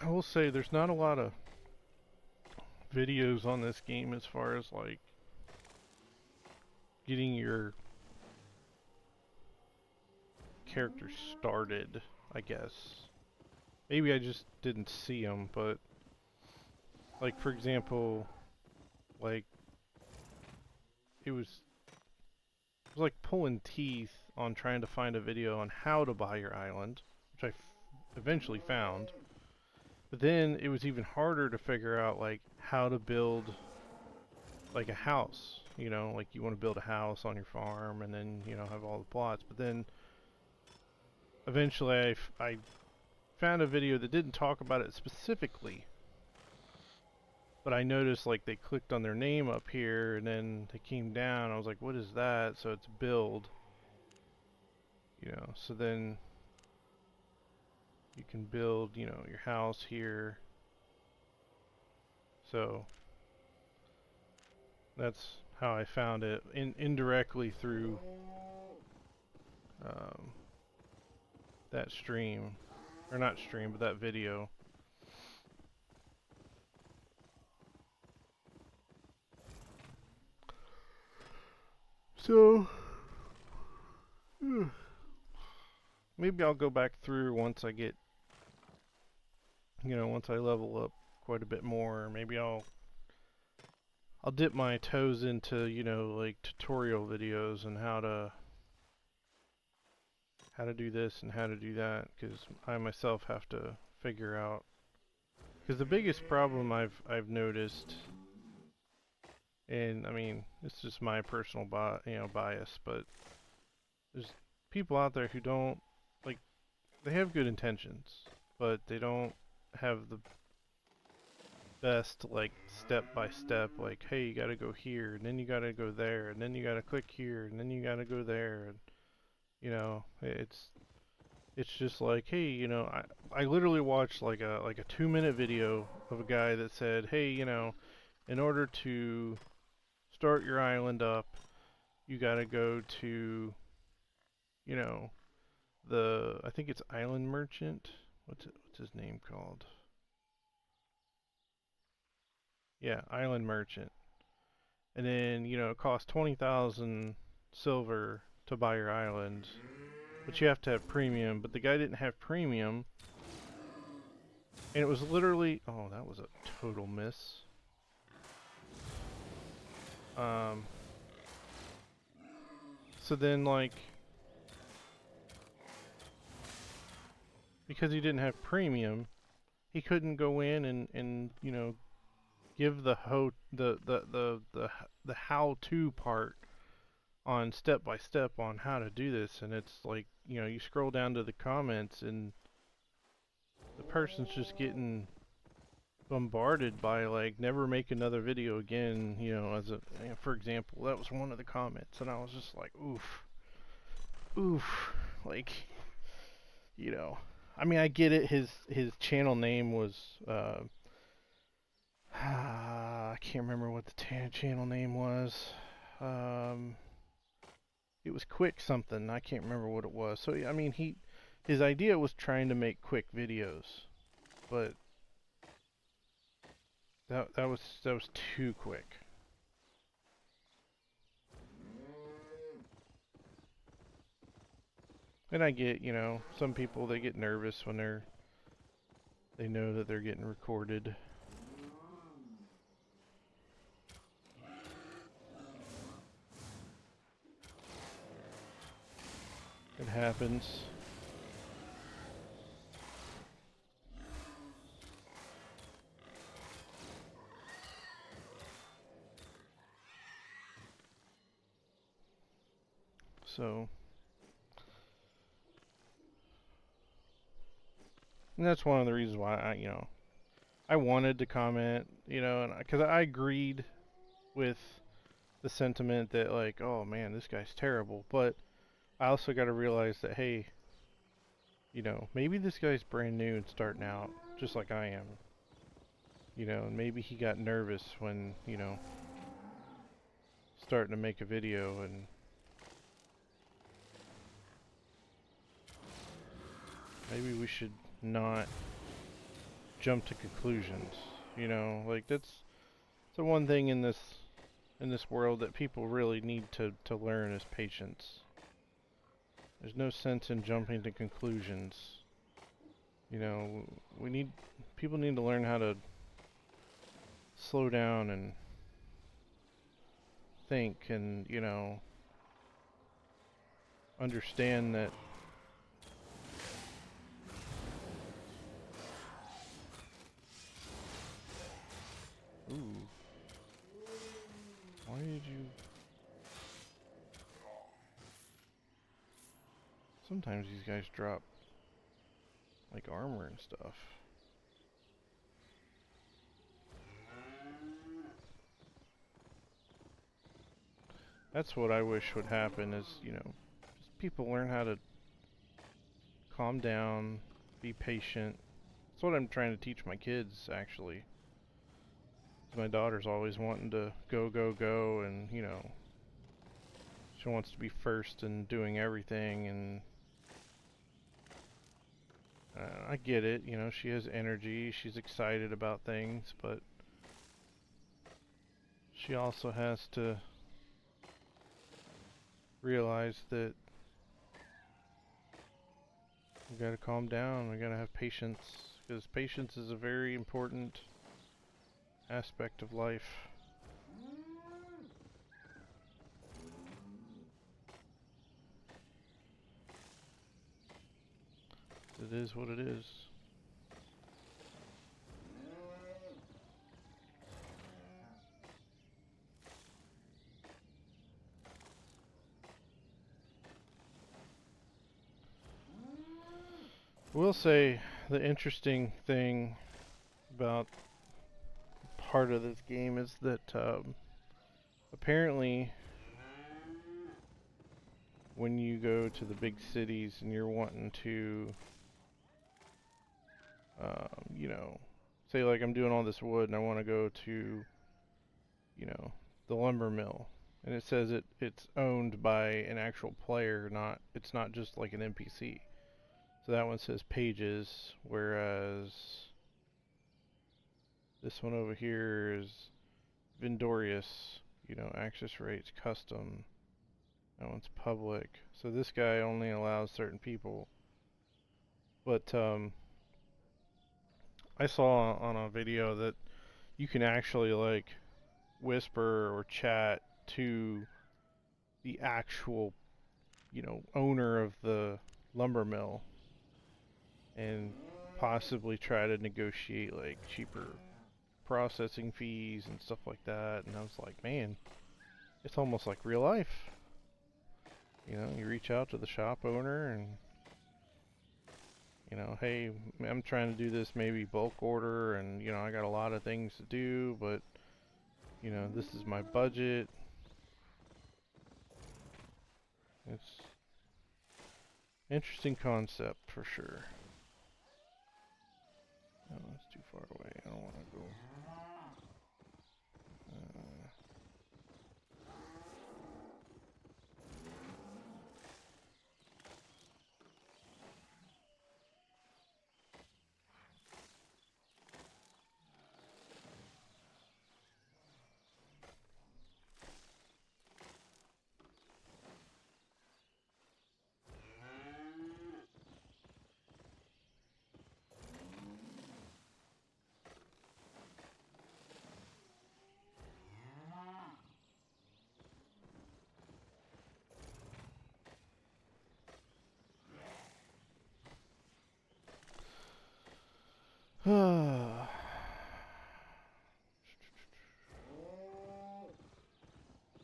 I will say there's not a lot of videos on this game as far as like getting your character started, I guess. Maybe I just didn't see them, but like for example, like it was like pulling teeth on trying to find a video on how to buy your island, which I eventually found. But then it was even harder to figure out like how to build like a house, you know, like you want to build a house on your farm and then, you know, have all the plots. But then eventually I found a video that didn't talk about it specifically, but I noticed like they clicked on their name up here and then they came down. I was like, what is that? So it's build, you know, so then you can build, you know, your house here. So that's how I found it, indirectly through that stream, or not stream, but that video. So maybe I'll go back through once I get, once I level up quite a bit more. Maybe I'll dip my toes into, like tutorial videos and how to do this and how to do that, because I myself have to figure out. Because the biggest problem I've noticed, and I mean, it's just my personal bias, but there's people out there who don't, like, they have good intentions, but they don't have the best, like, step by step, like, hey, you gotta go here, and then you gotta go there, and then you gotta click here, and then you gotta go there, and it's just like, hey, I literally watched like a 2-minute video of a guy that said, hey, in order to start your island up, you gotta go to, you know, I think it's Island Merchant. What's his name called? Yeah, Island Merchant. And then, it costs 20,000 silver to buy your island, but you have to have premium. But the guy didn't have premium, and it was literally, oh, that was a total miss. So then, like, because he didn't have premium, he couldn't go in and give the how-to part on step by step on how to do this. And it's like, you scroll down to the comments and the person's just getting bombarded by, like, never make another video again, as a, for example. That was one of the comments, and I was just like, oof, like, I mean, I get it. His channel name was I can't remember what the channel name was. It was quick something. I can't remember what it was. So I mean, his idea was trying to make quick videos, but that was too quick. And I get, some people, they get nervous when they know that they're getting recorded. It happens. So, and that's one of the reasons why I wanted to comment, and because I agreed with the sentiment that, like, oh man, this guy's terrible, but I also got to realize that, hey, maybe this guy's brand new and starting out, just like I am, and maybe he got nervous when, starting to make a video, and maybe we should not jump to conclusions, like that's the one thing in this world that people really need to learn is patience. There's no sense in jumping to conclusions. People need to learn how to slow down and think and, understand that ooh. Why did you... Sometimes these guys drop, like, armor and stuff. That's what I wish would happen is, just people learn how to calm down, be patient. That's what I'm trying to teach my kids, actually. My daughter's always wanting to go, go, go, and, she wants to be first and doing everything, and I get it, she has energy, she's excited about things, but she also has to realize that We gotta calm down. We gotta have patience, because patience is a very important aspect of life. It is what it is. I will say the interesting thing about part of this game is that apparently when you go to the big cities and you're wanting to, you know, say like I'm doing all this wood and I want to go to, you know, the lumber mill, and it says it's owned by an actual player, it's not just like an NPC. So that one says pages, whereas this one over here is Vendorious, you know, access rates, custom. That one's public. So this guy only allows certain people. But I saw on a video that you can actually like whisper or chat to the actual, you know, owner of the lumber mill and possibly try to negotiate like cheaper processing fees and stuff like that. And I was like, man, it's almost like real life. You know, you reach out to the shop owner and, you know, hey, I'm trying to do this maybe bulk order, and, you know, I got a lot of things to do, but, you know, this is my budget. It's interesting concept for sure. No, it's too far away. I don't want to go.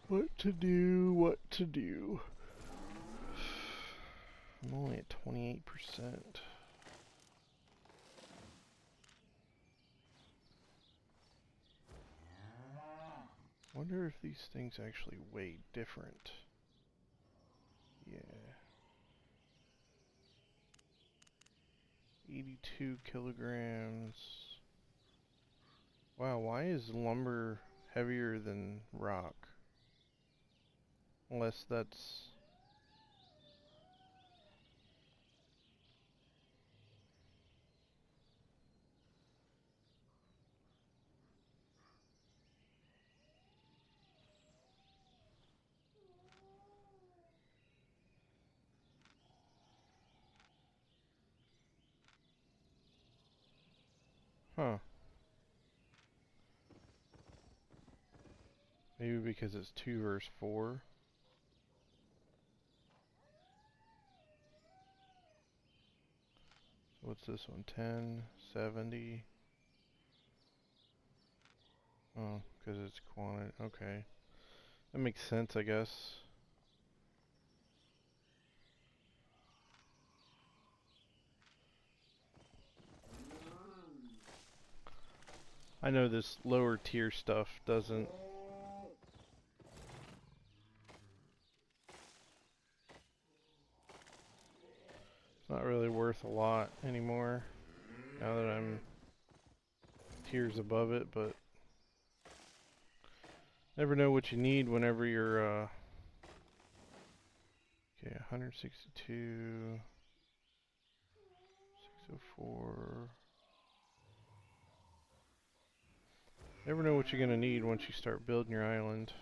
What to do, what to do. I'm only at 28%. Wonder if these things actually weigh different. Yeah. 82 kilograms. Wow, why is lumber heavier than rock? Unless that's... Huh. Maybe because it's 2 versus 4. So what's this one? 10, 70. Oh, because it's quantity. Okay. That makes sense, I guess. I know this lower tier stuff doesn't... It's not really worth a lot anymore, now that I'm tiers above it, but... Never know what you need whenever you're, Okay, 162... 604... Never know what you're gonna need once you start building your island.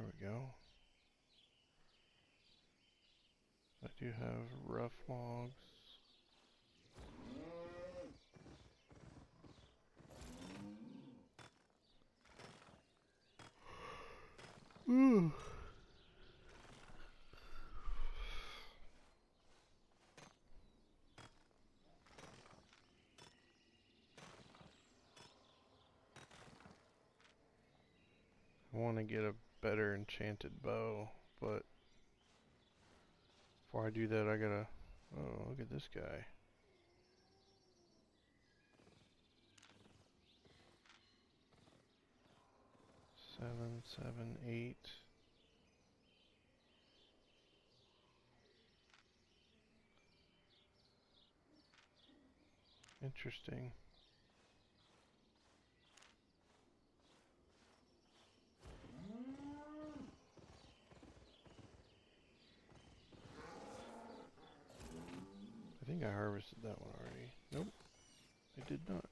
There we go. I do have rough logs. Ooh. I want to get a better enchanted bow, but before I do that, I gotta... Oh, look at this guy. Seven, 8. Interesting. I think I harvested that one already. Nope, I did not.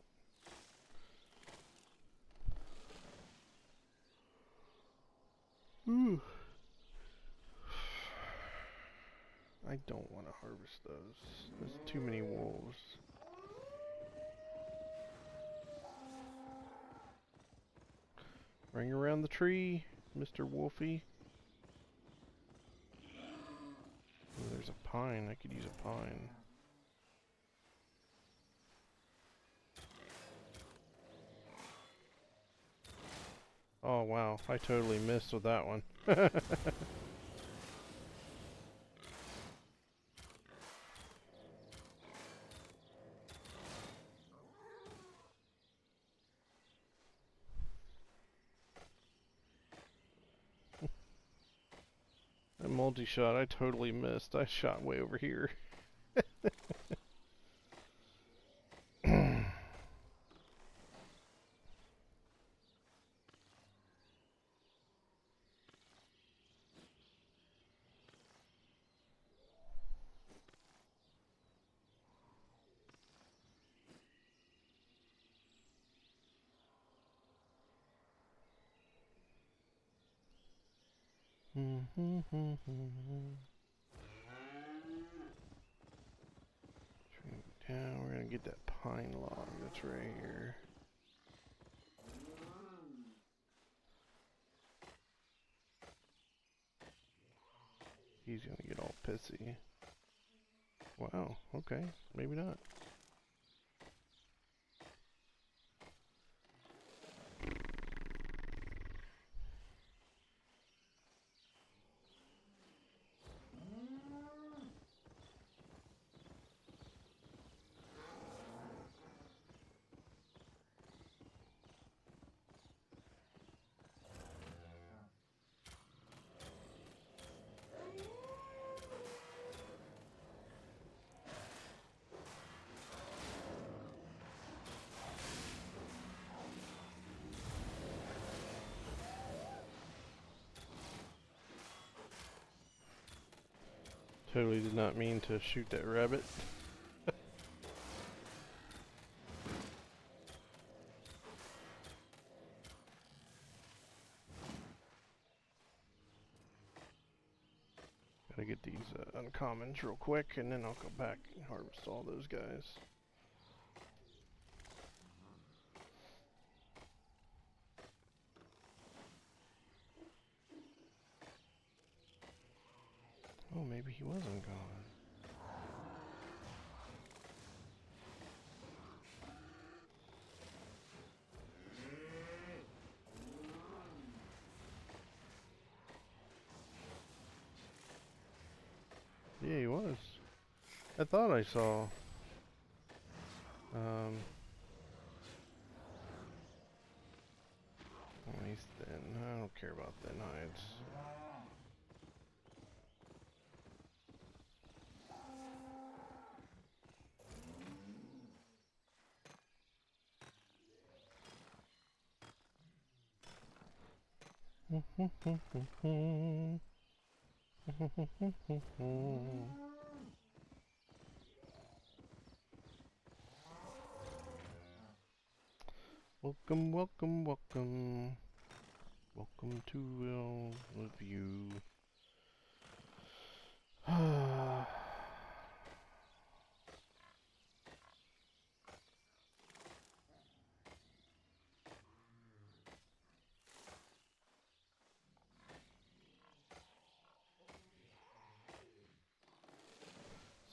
Ooh. I don't want to harvest those. There's too many wolves. Ring around the tree, Mr. Wolfie. Oh, there's a pine. I could use a pine. Oh wow, I totally missed with that one. That multi-shot, I totally missed. I shot way over here. Down, we're gonna get that pine log that's right here. He's gonna get all pissy. Wow, okay, maybe not. Totally did not mean to shoot that rabbit. Gotta get these uncommons real quick, and then I'll come back and harvest all those guys. Oh, maybe he wasn't gone. Yeah, he was. I thought I saw. Oh, he's thin. I don't care about thin hides. Welcome, welcome, welcome. Welcome to Will View.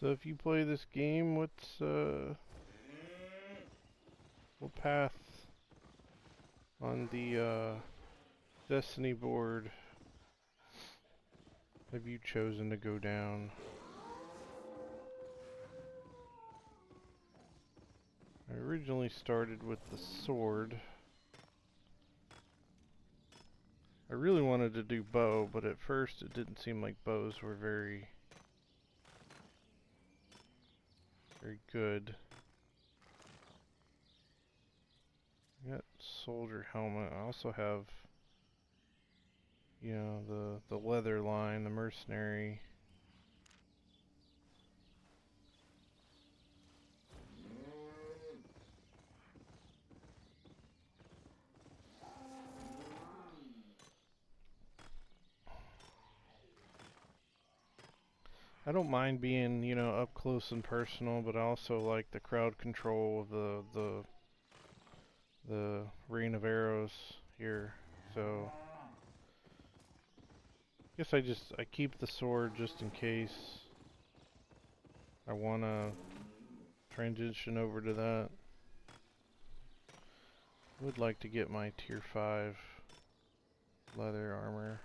So if you play this game, what path on the Destiny board have you chosen to go down? I originally started with the sword. I really wanted to do bow, but at first it didn't seem like bows were very good. I got soldier helmet. I also have, you know, the leather line, the mercenary. I don't mind being, you know, up close and personal, but I also like the crowd control of the rain of arrows here. So I guess I keep the sword just in case I wanna transition over to that. Would like to get my tier 5 leather armor.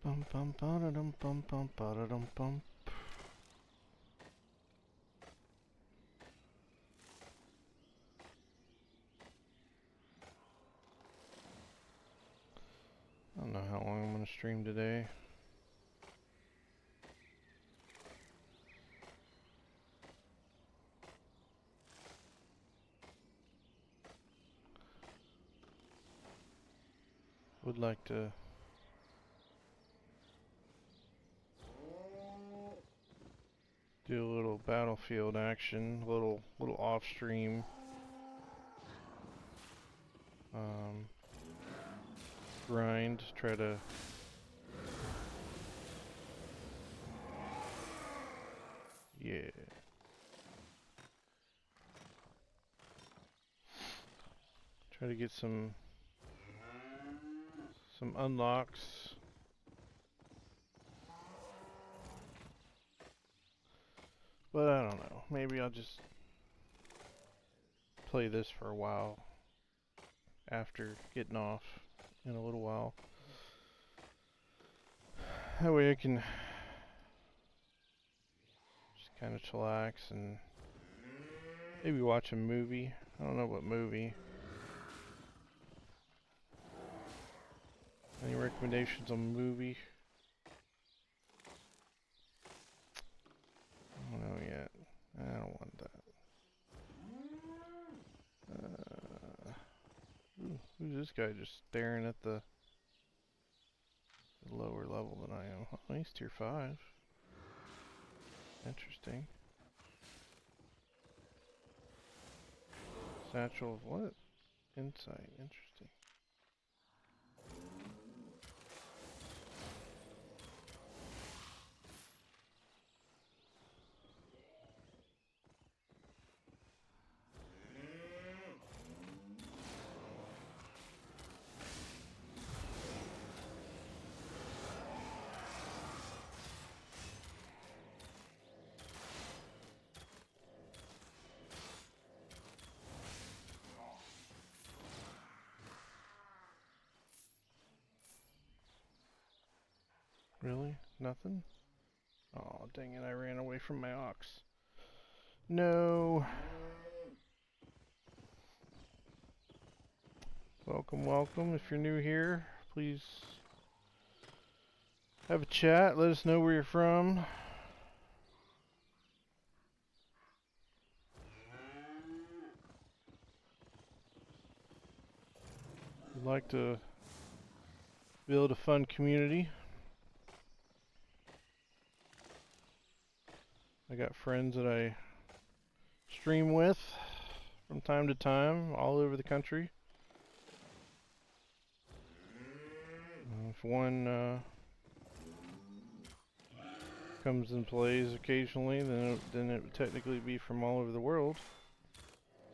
Bum bum ba dum bum bum ba dum bum. I don't know how long I'm gonna stream today. Would like to do a little battlefield action, little off stream. Grind, try to try to get some unlocks. But I don't know. Maybe I'll just play this for a while after getting off in a little while. That way I can just kind of chillax and maybe watch a movie. I don't know what movie. Any recommendations on movie? I don't know yet. I don't want that. Who's this guy just staring at the lower level than I am? Oh, he's tier 5. Interesting. Satchel of what? Insight. Interesting. Really? Nothing? Oh, dang it, I ran away from my ox. No. Welcome, welcome. If you're new here, please have a chat. Let us know where you're from. We'd like to build a fun community. I got friends that I stream with from time to time all over the country. If one comes and plays occasionally, then it would technically be from all over the world,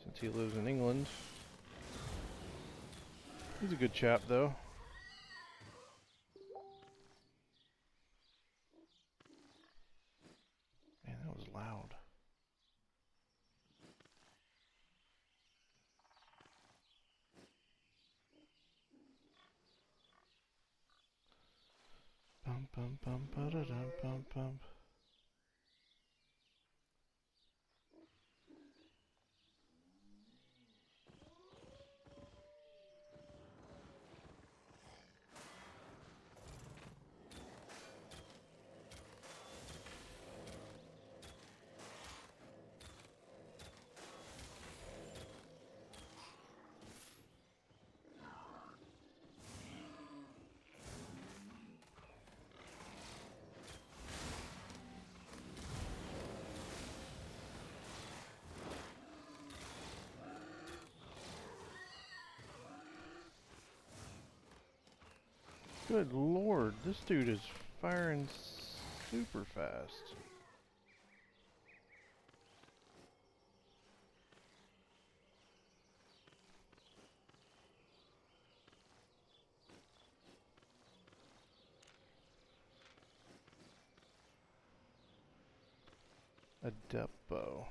since he lives in England. He's a good chap, though. Man, that was loud. Bum bum bum ba da dum bum bum. Good lord, this dude is firing super fast. A depth bow.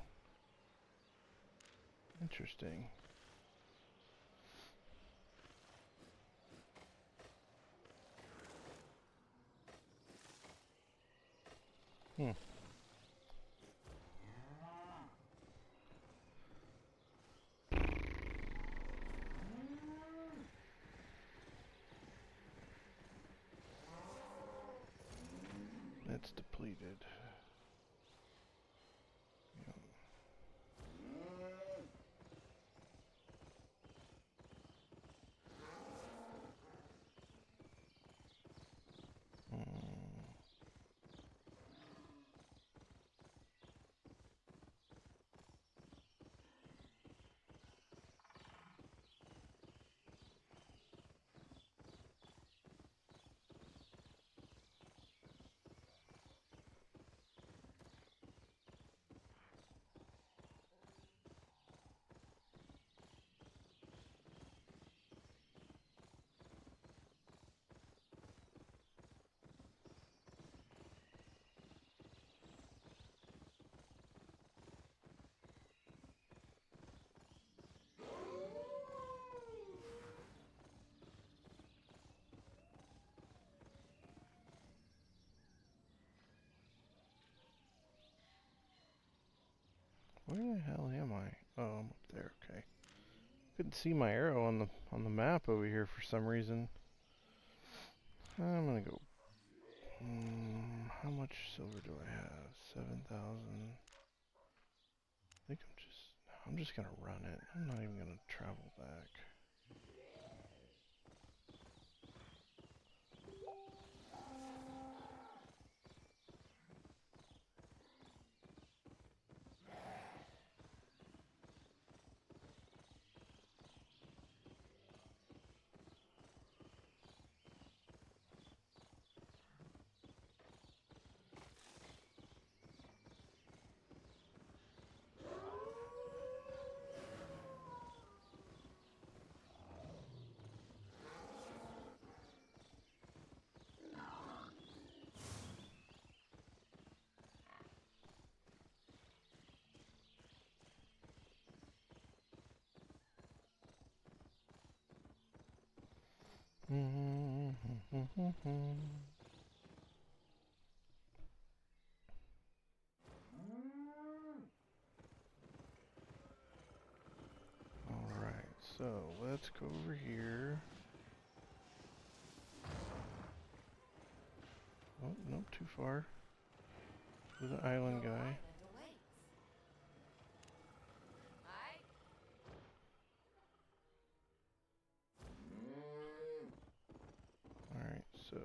Interesting. Hmm. That's depleted. Where the hell am I? Oh, I'm up there. Okay. Couldn't see my arrow on the map over here for some reason. I'm gonna go. How much silver do I have? 7,000. I think I'm just gonna run it. I'm not even gonna travel back. Alright, so So let's go over here. Oh, nope, too far. To the island guy. Alright, so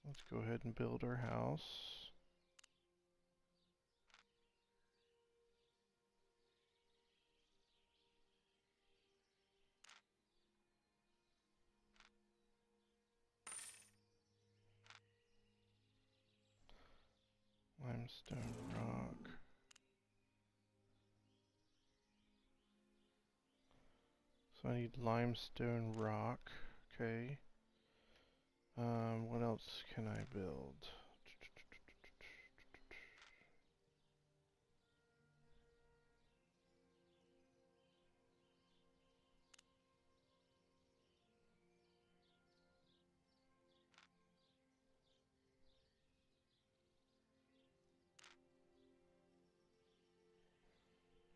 let's go ahead and build our house. Limestone rock. So I need limestone rock. Okay. What else can I build?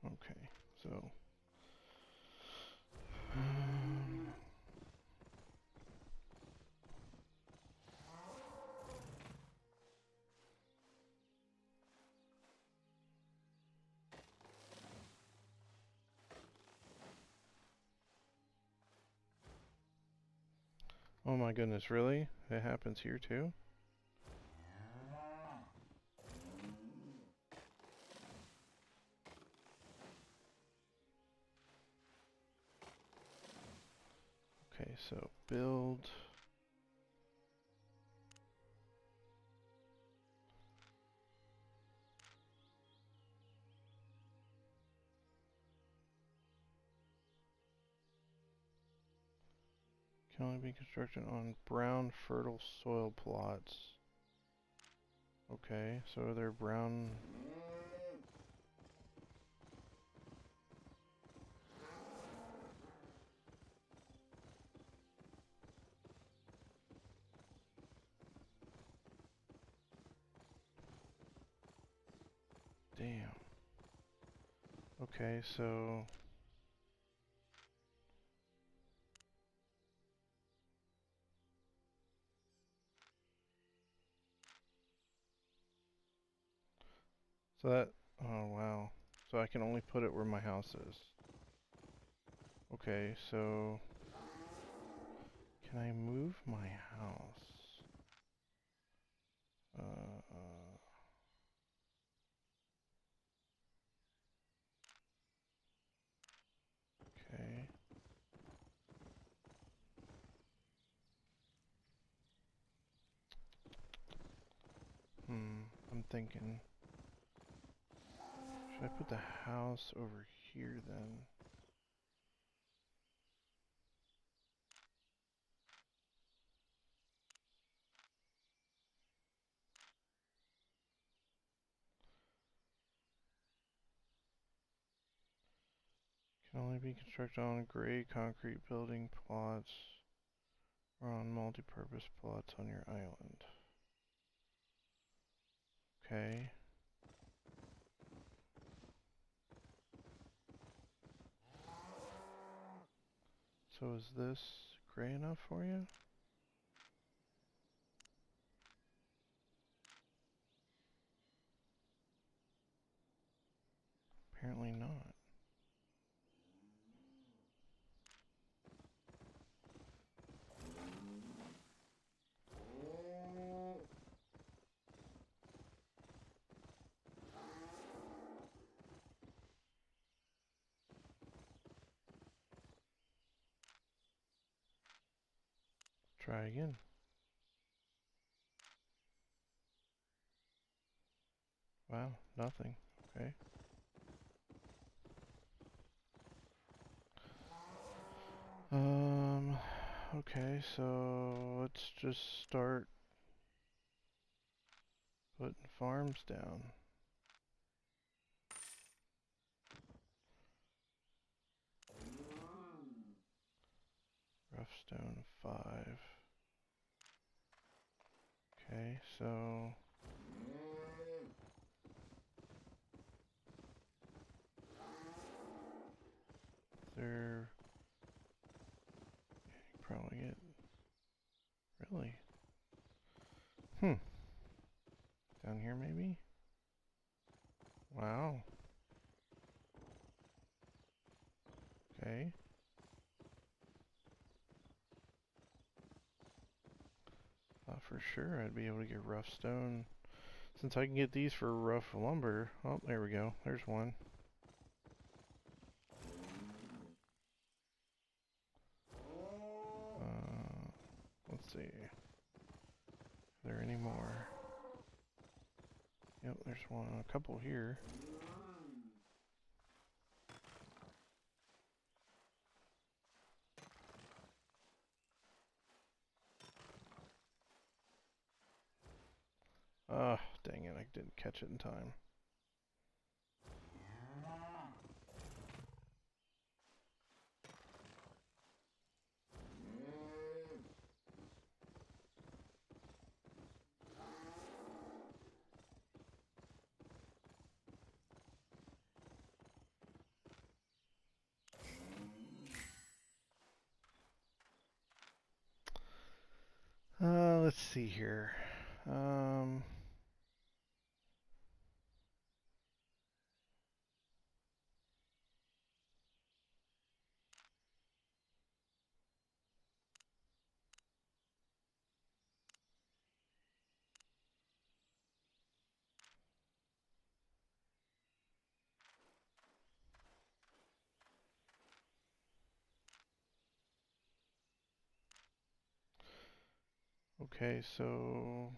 Okay, so oh my goodness, really? It happens here too? Okay, so build. Can only be constructed on brown fertile soil plots. Okay, so they're brown. Damn. Okay, so that, oh wow. So I can only put it where my house is. Okay, so can I move my house? Okay. I'm thinking, should I put the house over here then? Can only be constructed on gray concrete building plots or on multi-purpose plots on your island. Okay. So is this gray enough for you? Apparently not. Try again. Wow, nothing. Okay. Okay, so let's just start putting farms down. Rough stone 5. Okay, so there... Probably get... Really? Down here maybe? Wow. Okay. Thought for sure I'd be able to get rough stone. Since I can get these for rough lumber. Oh, there we go. There's one. Let's see. Are there any more? Yep, there's one. A couple here. Dang it, I didn't catch it in time. Let's see here. Okay, so...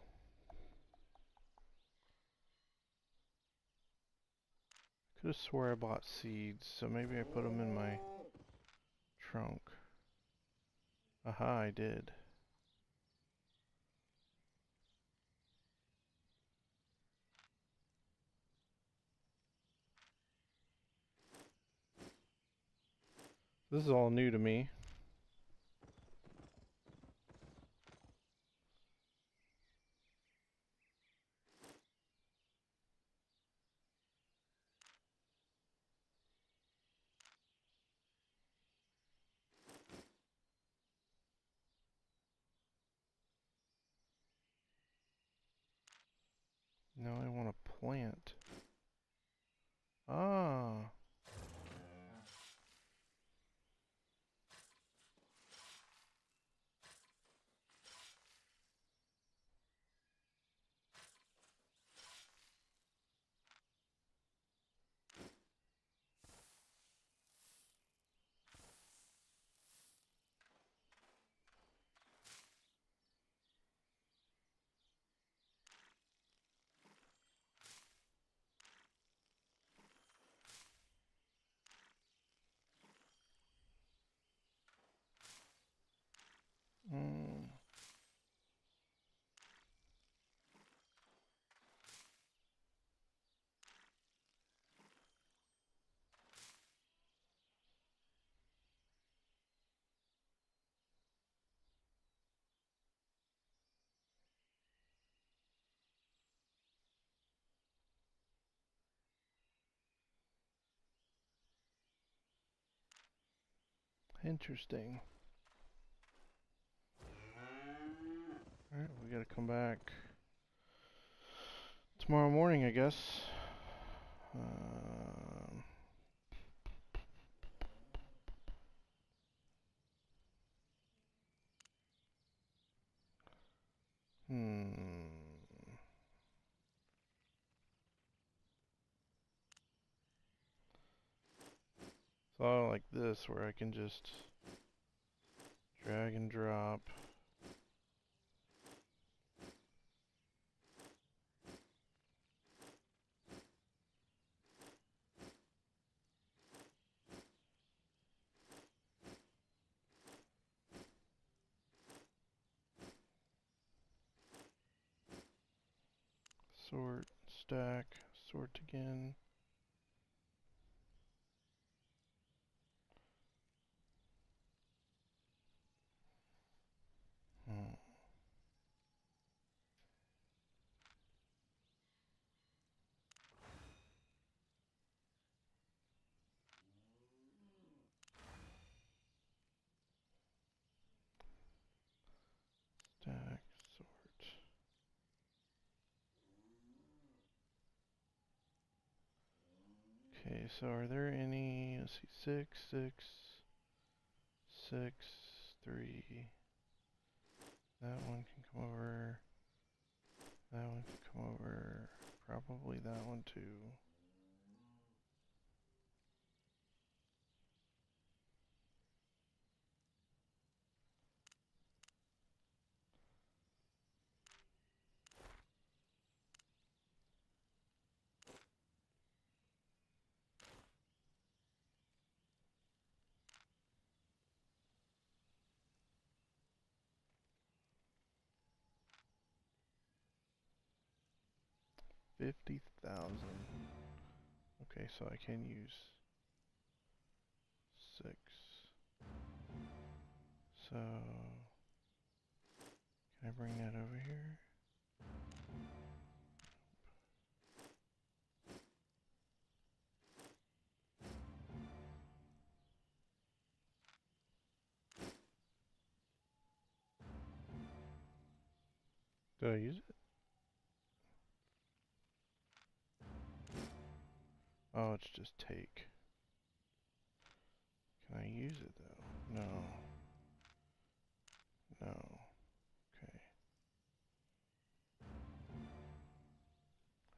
Could have swore I bought seeds, so maybe I put them in my trunk. Aha, I did. This is all new to me. Now I want to plant. Ah. Mm. Interesting. Alright, we gotta come back tomorrow morning, I guess. Hmm. So like this, where I can just drag and drop. Sort, stack, sort again. Hmm. Okay, so are there any, let's see, 6, 6, 6, 3. That one can come over. That one can come over. Probably that one too. $50,000. Okay, so I can use 6. So, can I bring that over here? Did I use it? Oh, it's just take. Can I use it though? No. No. Okay.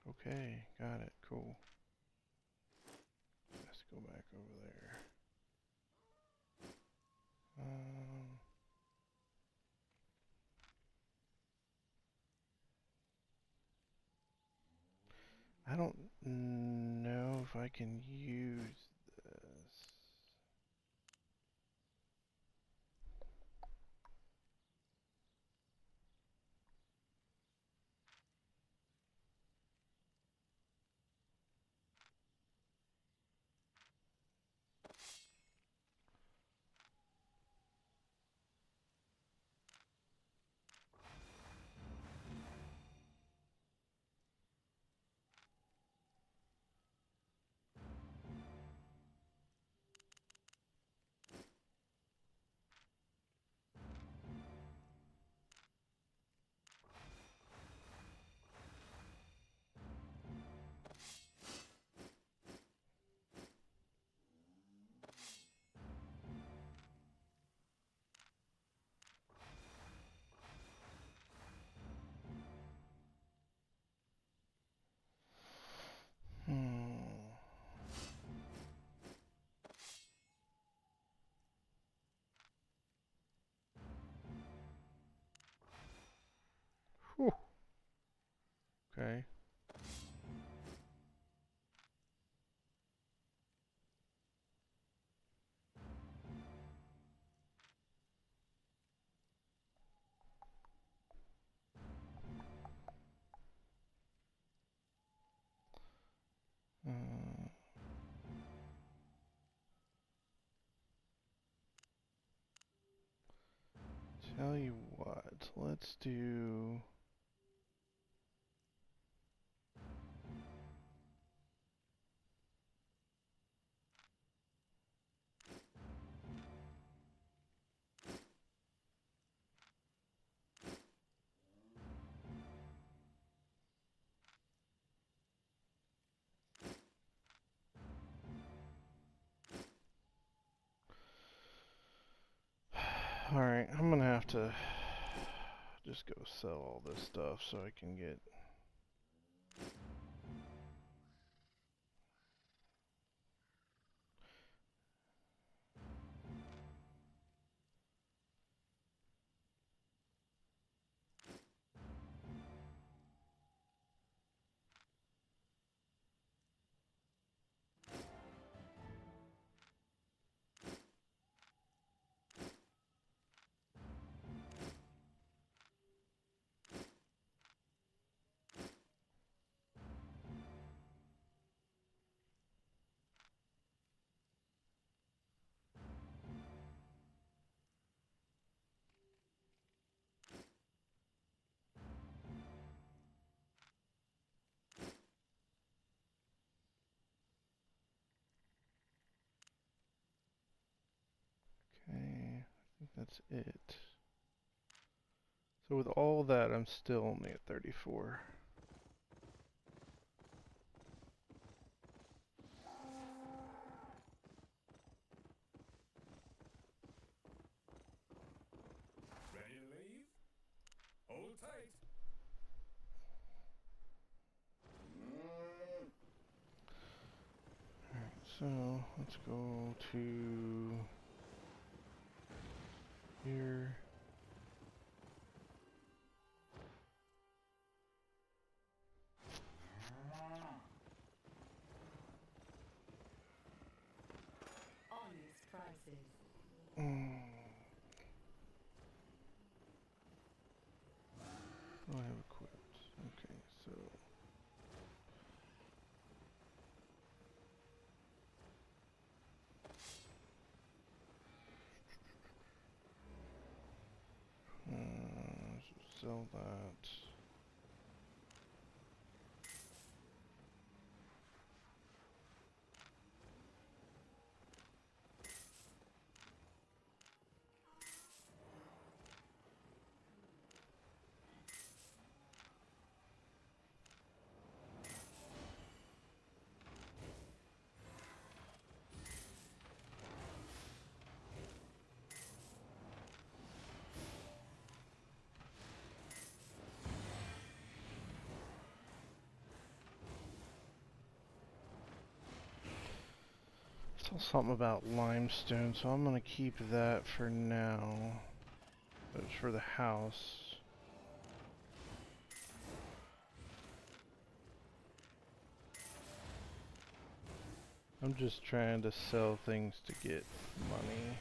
Okay, got it. Cool. Let's go back over there. I don't know if I can use this. Whew. Okay. Tell you what, let's do... Alright, I'm gonna have to just go sell all this stuff so I can get... Okay, I think that's it. So with all that, I'm still only at 34. let's go to here. Honest prices. What do I have equipped? Okay, so sell that. Saw something about limestone, so I'm gonna keep that for now. It's for the house. I'm just trying to sell things to get money.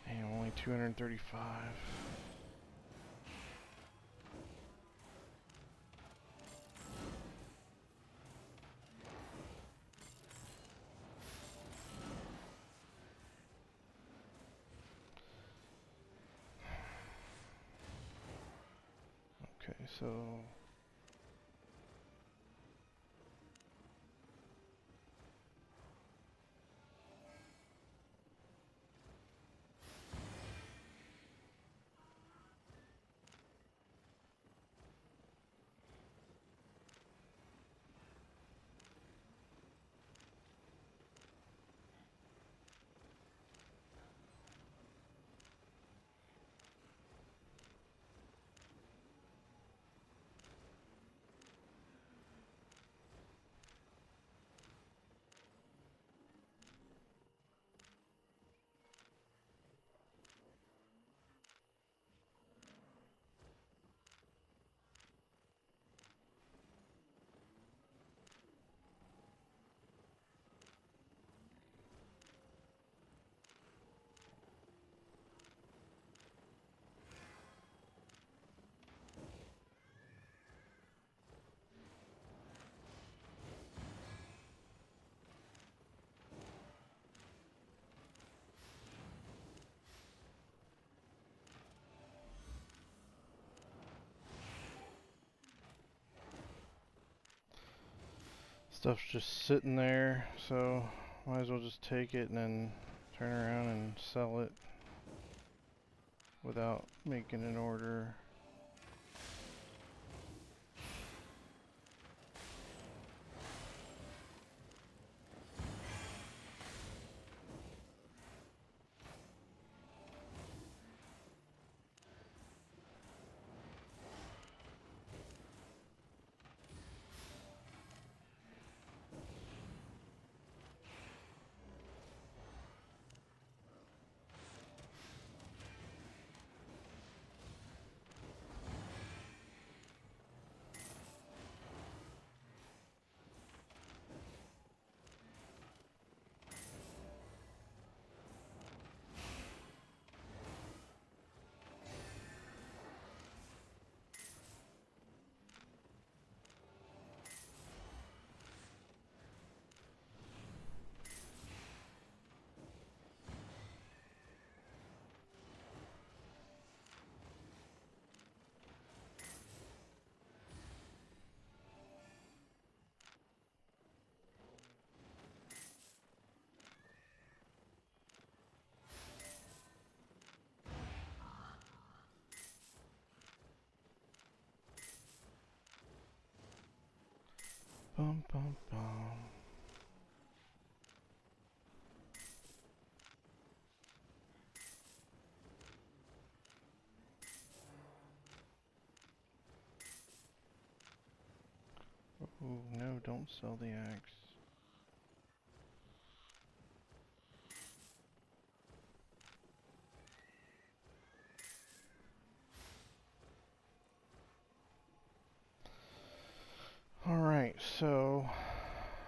Damn, only 235. Okay, so stuff's just sitting there, so might as well just take it and then turn around and sell it without making an order. Bum bum bum. Oh no, don't sell the axe. Alright, so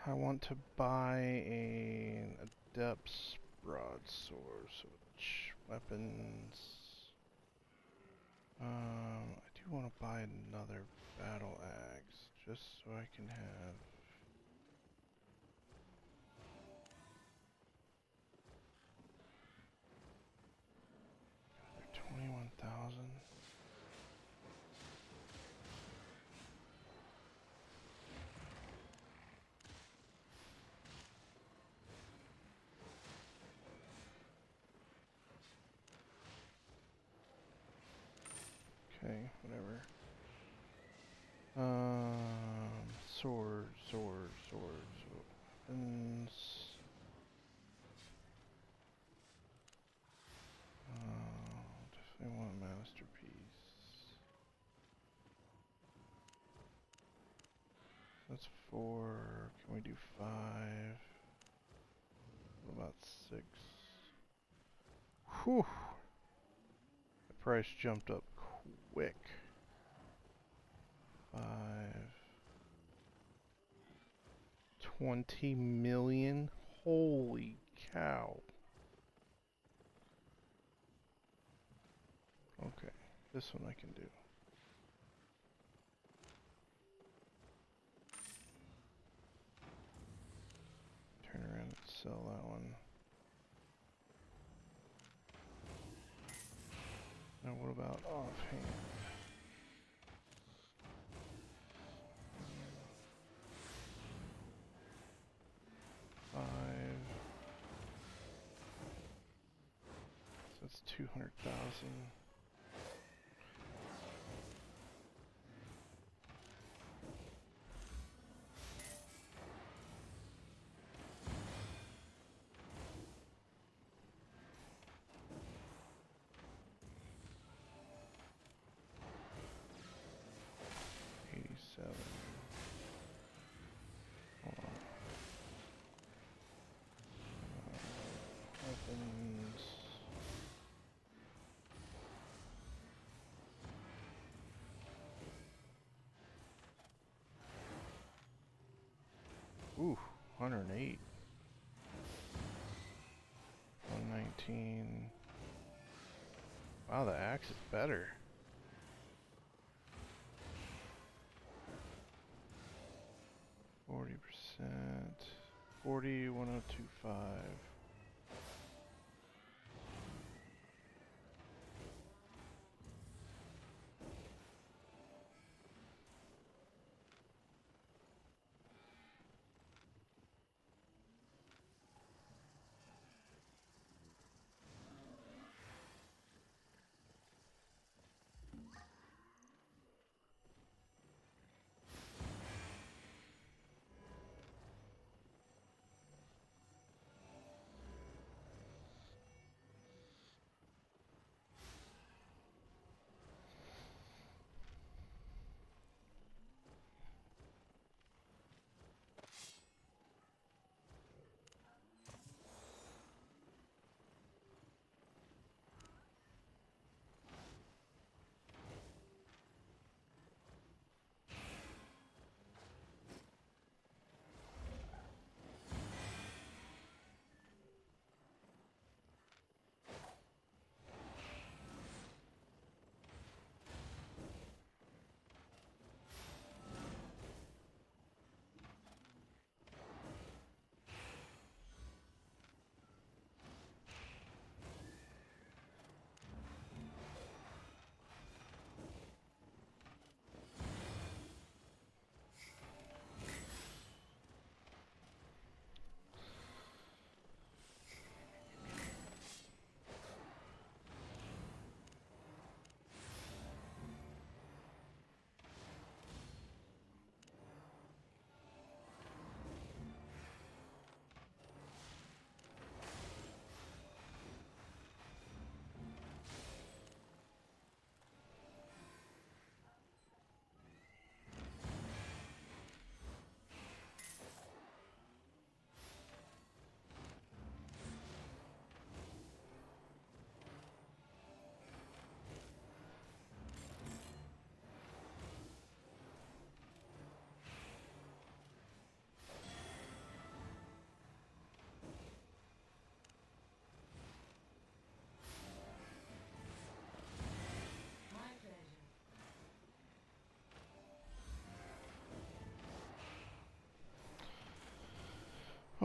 I want to buy an Adept's broadsword, which weapons. I do want to buy another battle axe, just so I can have. 21,000. Okay, whatever. Sword, sword, sword, sword. Weapons. Definitely want a masterpiece. That's 4. Can we do 5? What about 6? Whew. The price jumped up quick. 5. 20 million? Holy cow. Okay, this one I can do. Turn around and sell that one. Now what about offhand? 5. So that's 200,000. Hold on. Weapons. Ooh, 108. 119. Wow, the axe is better. %. 40, 1025.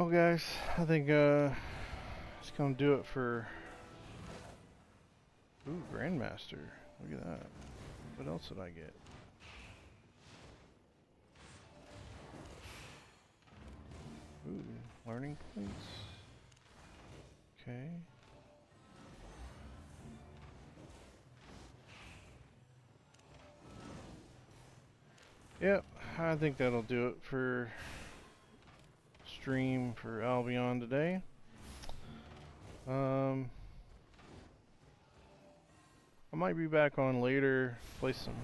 Well, guys, I think it's gonna do it for. Ooh, Grandmaster. Look at that. What else did I get? Ooh, learning points. Okay. Yep, I think that'll do it for stream for Albion today. I might be back on later, play some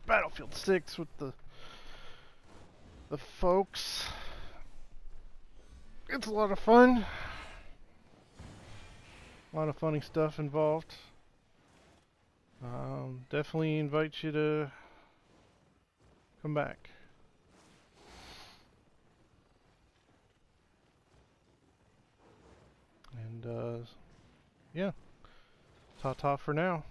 Battlefield 6 with the folks. It's a lot of fun. A lot of funny stuff involved. Definitely invite you to come back. And yeah, ta-ta for now.